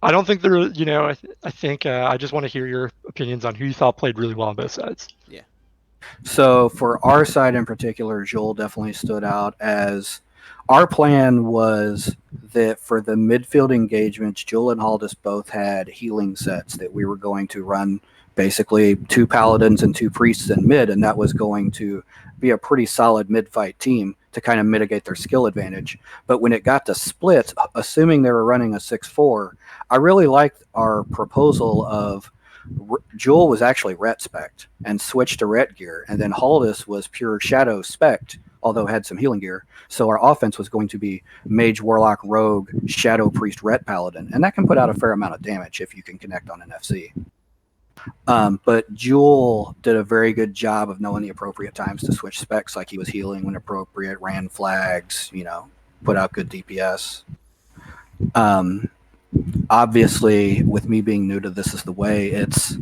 I don't think there. I think I just want to hear your opinions on who you thought played really well on both sides. Yeah. So for our side in particular, Joel definitely stood out, as our plan was that for the midfield engagements, Joel and Haldus both had healing sets that we were going to run, basically 2 paladins and 2 priests in mid, and that was going to be a pretty solid mid-fight team to kind of mitigate their skill advantage. But when it got to splits, assuming they were running a 6-4, I really liked our proposal of Jewel was actually ret spec'd and switched to ret gear, and then Haldus was pure shadow spec'd, although had some healing gear. So our offense was going to be mage, warlock, rogue, shadow priest, ret paladin, and that can put out a fair amount of damage if you can connect on an FC. But Jewel did a very good job of knowing the appropriate times to switch specs, like he was healing when appropriate, ran flags, put out good DPS. Obviously, with me being new to This Is the Way, it's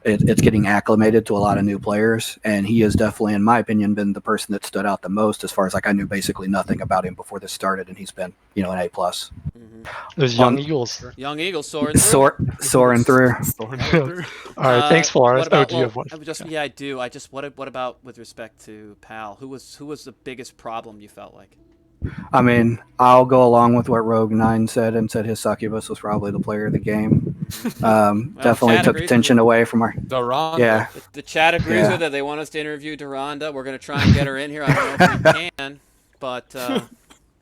getting acclimated to a lot of new players, and he has definitely, in my opinion, been the person that stood out the most as far as like I knew basically nothing about him before this started, and he's been an A+. Those young Eagles. Young Eagles soaring through. Soaring through. All right, thanks, Flores. What about, do you have one? Yeah, I do. What about with respect to Pal? Who was the biggest problem you felt like? I mean, I'll go along with what Rogue9 said and said his succubus was probably the player of the game. Definitely took attention away from our... Duranda. Yeah. The chat agrees with it. They want us to interview Duranda. We're going to try and get her in here. I don't know if we can, but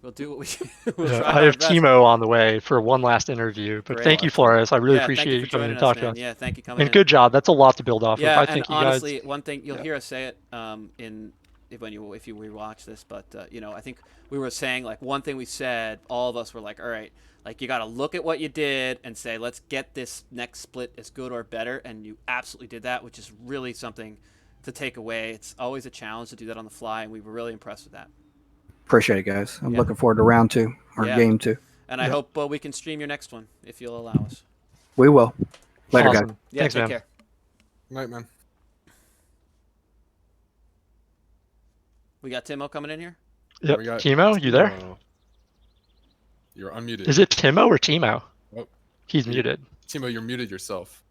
we'll do what we we'll try I have Timo on the way for one last interview. But Great. thank you, Flores. I really thank appreciate you coming joining and talking to man. us. Yeah, thank you coming and in. good job. That's a lot to build off of. I think honestly, you guys... one thing you'll hear us say it if you rewatch this, but I think we were saying, like, one thing we said, all of us were like, all right, like, you got to look at what you did and say, let's get this next split as good or better, and you absolutely did that, which is really something to take away. It's always a challenge to do that on the fly, and we were really impressed with that. Appreciate it, guys. I'm looking forward to round 2 or game 2. And I hope we can stream your next one if you'll allow us. We will. Later, Awesome. guys. Yeah, Thanks, take man. care. Night, man. We got Timo coming in here. Yep. We got Timo, you there? You're unmuted. Is it Timo or Timo? Oh. He's muted. Timo, you're muted yourself.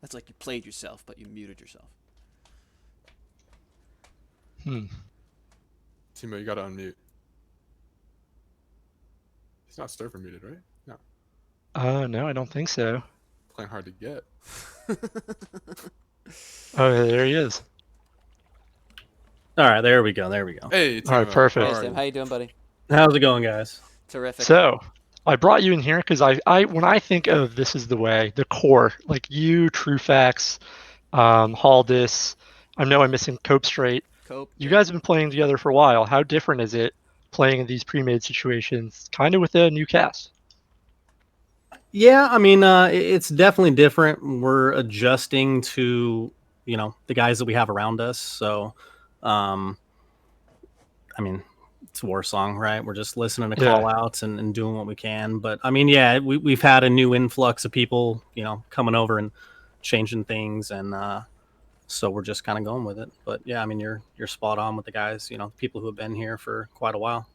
That's like you played yourself, but you muted yourself. Timo, you gotta unmute. He's not server muted, right? No. No, I don't think so. Playing hard to get. Oh, there he is. All right, there we go. Hey, Timo. All right, perfect. Hey, Tim, how you doing, buddy? How's it going, guys? Terrific. So, I brought you in here because I when I think of This Is the Way, the core, like you, Truefax, Haldus, I know I'm missing Cope Straight. You guys have been playing together for a while. How different is it playing in these pre-made situations, kind of with a new cast? Yeah, I mean, it's definitely different. We're adjusting to, the guys that we have around us. So, I mean, it's War Song, right? We're just listening to call outs and doing what we can. But I mean, yeah, we've had a new influx of people, coming over and changing things. And, so we're just kind of going with it. But yeah, I mean, you're spot on with the guys, people who have been here for quite a while.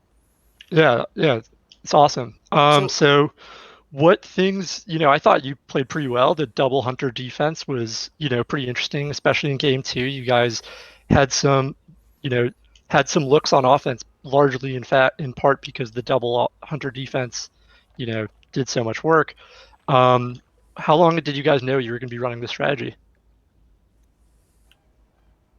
Yeah, it's awesome. So what things, I thought you played pretty well. The double hunter defense was, pretty interesting, especially in game 2. You guys had some looks on offense, largely in part because the double hunter defense, did so much work. How long did you guys know you were going to be running this strategy?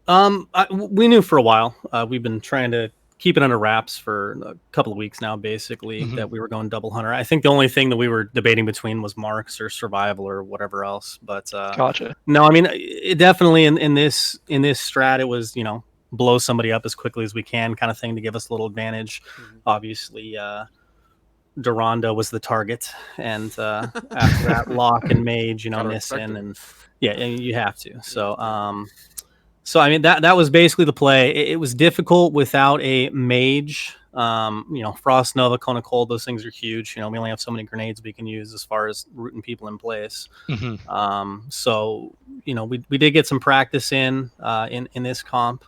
We knew for a while. We've been trying to keep it under wraps for a couple of weeks now, basically, that we were going double hunter. I think the only thing that we were debating between was marks or survival or whatever else. But Gotcha. No, I mean, it definitely in this strat, it was blow somebody up as quickly as we can, kind of thing, to give us a little advantage. Obviously, Duranda was the target, and after that, Lock and Mage, Nissan, and you have to. So I mean, that was basically the play. It was difficult without a mage. Frost Nova, Cone of Cold, those things are huge. We only have so many grenades we can use as far as rooting people in place. So we did get some practice in this comp,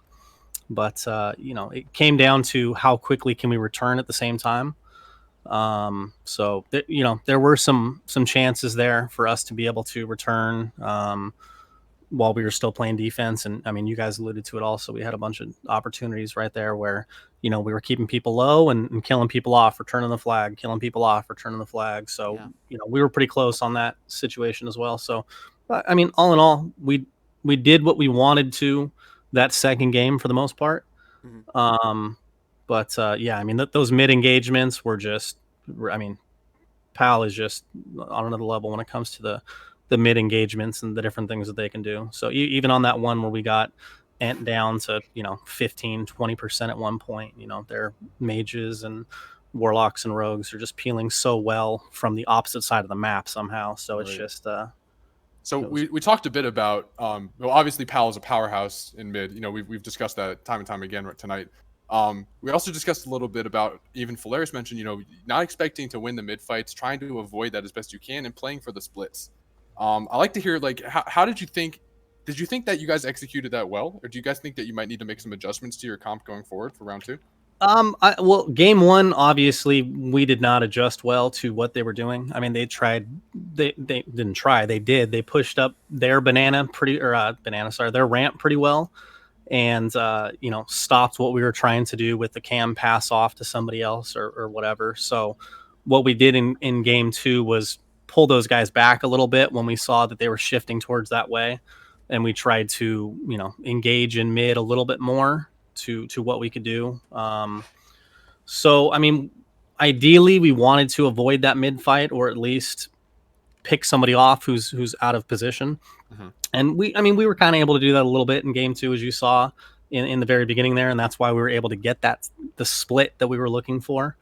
but it came down to how quickly can we return at the same time. So there were some chances there for us to be able to return while we were still playing defense. And I mean, you guys alluded to it also. We had a bunch of opportunities right there where, we were keeping people low and killing people off, returning the flag, killing people off, returning the flag. So, we were pretty close on that situation as well. So, I mean, all in all, we did what we wanted to that second game for the most part. But yeah, I mean, those mid engagements were just, I mean, PAL is just on another level when it comes to the mid engagements and the different things that they can do. So even on that one where we got Ent down to 15-20% at one point, their mages and warlocks and rogues are just peeling so well from the opposite side of the map somehow. So it's just so we talked a bit about well, obviously PAL is a powerhouse in mid. We've discussed that time and time again tonight. We also discussed a little bit about, even Falaris mentioned, not expecting to win the mid fights, trying to avoid that as best you can, and playing for the splits. I like to hear, like, how did you think? Did you think that you guys executed that well, or do you guys think that you might need to make some adjustments to your comp going forward for round 2? Well, game 1, obviously, we did not adjust well to what they were doing. I mean, they tried. They didn't try. They did. They pushed up their their ramp pretty well, and stopped what we were trying to do with the cam pass off to somebody else or whatever. So what we did in game 2 was pull those guys back a little bit when we saw that they were shifting towards that way, and we tried to engage in mid a little bit more to what we could do. So I mean, ideally we wanted to avoid that mid fight, or at least pick somebody off who's out of position. And we were kind of able to do that a little bit in game 2, as you saw in the very beginning there, and that's why we were able to get the split that we were looking for.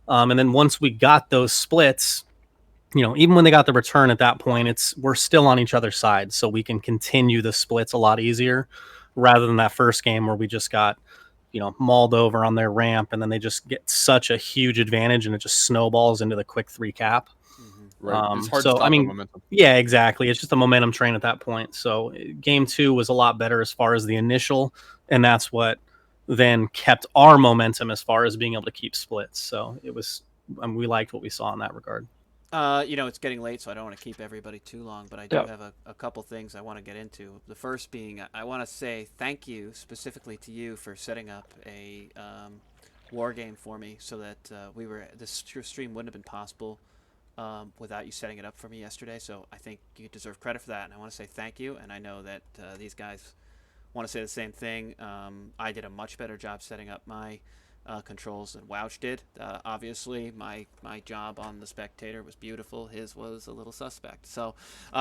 And then once we got those splits, even when they got the return at that point, we're still on each other's side, so we can continue the splits a lot easier, rather than that first game where we just got mauled over on their ramp, and then they just get such a huge advantage, and it just snowballs into the quick 3 cap. Right. It's hard to stop the momentum. Yeah, exactly. It's just a momentum train at that point. So game 2 was a lot better as far as the initial, and that's what then kept our momentum as far as being able to keep splits. So it was, we liked what we saw in that regard. It's getting late, so I don't want to keep everybody too long, but I do have a couple things I want to get into. The first being, I want to say thank you specifically to you for setting up a war game for me, so that this stream wouldn't have been possible without you setting it up for me yesterday. So I think you deserve credit for that, and I want to say thank you. And I know that these guys want to say the same thing. I did a much better job setting up my controls than Wouch did. Obviously, my job on the Spectator was beautiful. His was a little suspect. So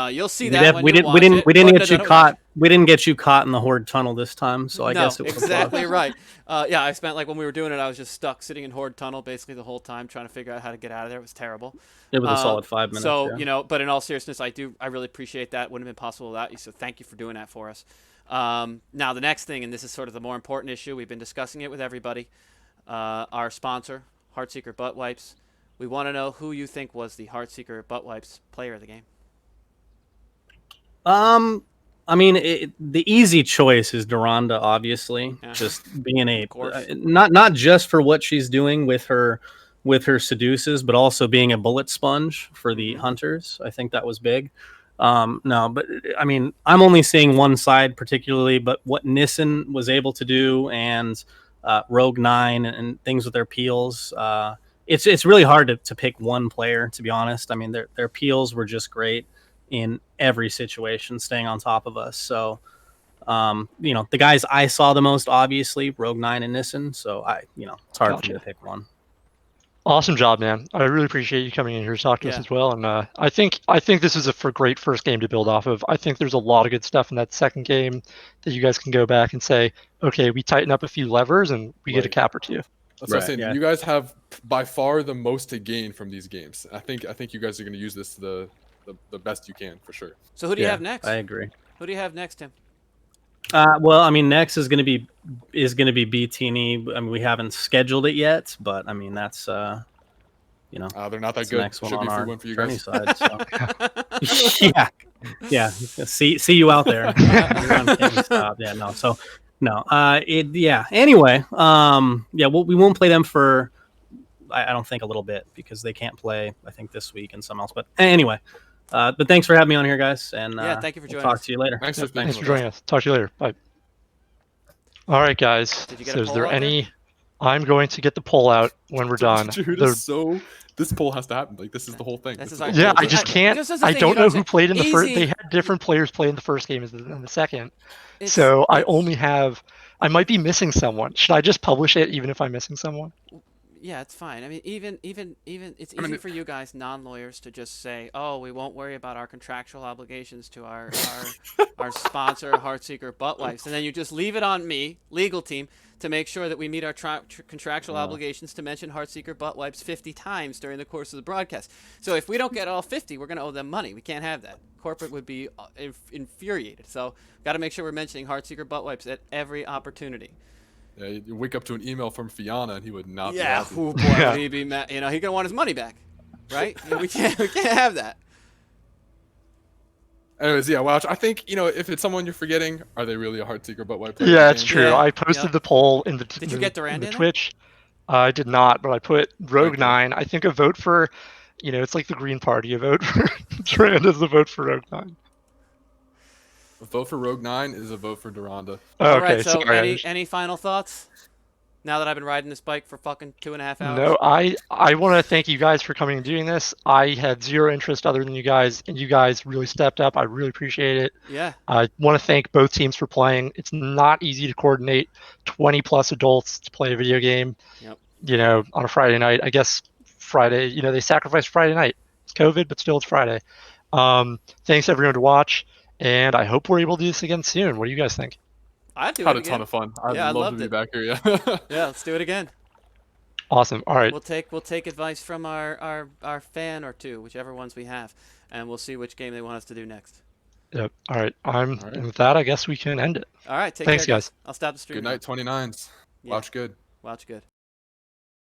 you'll see that when you watch it. We didn't get you caught. We didn't get you caught in the Horde tunnel this time. So I guess it was exactly right. Yeah, I spent, like, when we were doing it, I was just stuck sitting in Horde tunnel basically the whole time, trying to figure out how to get out of there. It was terrible. It was a solid 5 minutes. So but in all seriousness, I really appreciate that. Wouldn't have been possible without you. So thank you for doing that for us. Now the next thing, and this is sort of the more important issue, we've been discussing it with everybody. Our sponsor, Heartseeker Butt Wipes. We want to know who you think was the Heartseeker Butt Wipes player of the game. I mean, the easy choice is Duranda, obviously. Just being not just for what she's doing with her seduces, but also being a bullet sponge for the hunters. I think that was big. No, but I mean, I'm only seeing one side particularly, but what Nissen was able to do, and Rogue 9 and things with their peels, it's really hard to pick one player, to be honest. I mean, their peels were just great in every situation, staying on top of us. So the guys I saw the most, obviously Rogue 9 and Nissen, so it's hard for me to pick one. Awesome job, man. I really appreciate you coming in here to talk to us as well. And I think this is a great first game to build off of. I think there's a lot of good stuff in that second game that you guys can go back and say, okay, we tighten up a few levers and we get a cap or two. That's what I'm saying. Yeah. You guys have by far the most to gain from these games. I think you guys are going to use this the best you can, for sure. So who do you have next? I agree. Who do you have next, Tim? Well, I mean, next is going to be BTNE. I mean, we haven't scheduled it yet, but I mean, that's they're not that good. The next one on our for you guys. Side, so. yeah. See you out there. Yeah, no. So no. Anyway, we won't play them for I don't think a little bit, because they can't play, I think, this week and something else. But anyway. But thanks for having me on here, guys. And thank you for joining talk us. to you later. Thanks for joining us. Talk to you later. Bye. All right, guys. Did you get so a is poll there out any? I'm going to get the poll out when we're done. This poll has to happen. Like, this is the whole thing. I just can't. I don't know who played in the first. They had different players play in the first game as in the second. So I only have I might be missing someone. Should I just publish it even if I'm missing someone? Yeah, it's fine. I mean, even it's I easy mean, for you guys, non-lawyers, to just say, "Oh, we won't worry about our contractual obligations to our sponsor, Heartseeker Butt Wipes," and then you just leave it on me, legal team, to make sure that we meet our contractual obligations to mention Heartseeker Butt Wipes 50 times during the course of the broadcast. So if we don't get all 50, we're gonna owe them money. We can't have that. Corporate would be infuriated. So got to make sure we're mentioning Heartseeker Butt Wipes at every opportunity. Yeah, you wake up to an email from Fiona and he would not be Yeah, happy. oh boy, would he be mad? You know, he's gonna want his money back, right? We can't have that. Anyways, yeah, Wouch, I think, if it's someone you're forgetting, are they really a Heartseeker butt wipe player? Yeah, in it's the true. Yeah, I posted yeah. the poll in the Did you get Durand in there? Twitch. I did not, but I put Rogue Right there. 9. I think a vote for, it's like the Green Party. A vote for Durand is a vote for Rogue 9. A vote for Rogue 9 is a vote for Duranda. Oh, All okay, right. So sorry. any final thoughts? Now that I've been riding this bike for fucking 2.5 hours. No, I want to thank you guys for coming and doing this. I had zero interest other than you guys, and you guys really stepped up. I really appreciate it. Yeah. I want to thank both teams for playing. It's not easy to coordinate 20 plus adults to play a video game. Yep. On a Friday night. I guess Friday. They sacrificed Friday night. It's COVID, but still it's Friday. Thanks everyone to watch, and I hope we're able to do this again soon. What do you guys think? I'd do Had it a again. ton of fun. I'd Yeah, I love to loved be it. back here. Yeah. Yeah, let's do it again. Awesome. All right. We'll take advice from our fan or two, whichever ones we have, and we'll see which game they want us to do next. Yep. All right. All right. With that, I guess we can end it. All right. Take Thanks, care, guys. I'll stop the stream. Good now. night, 29s. Yeah. Watch good. Watch good.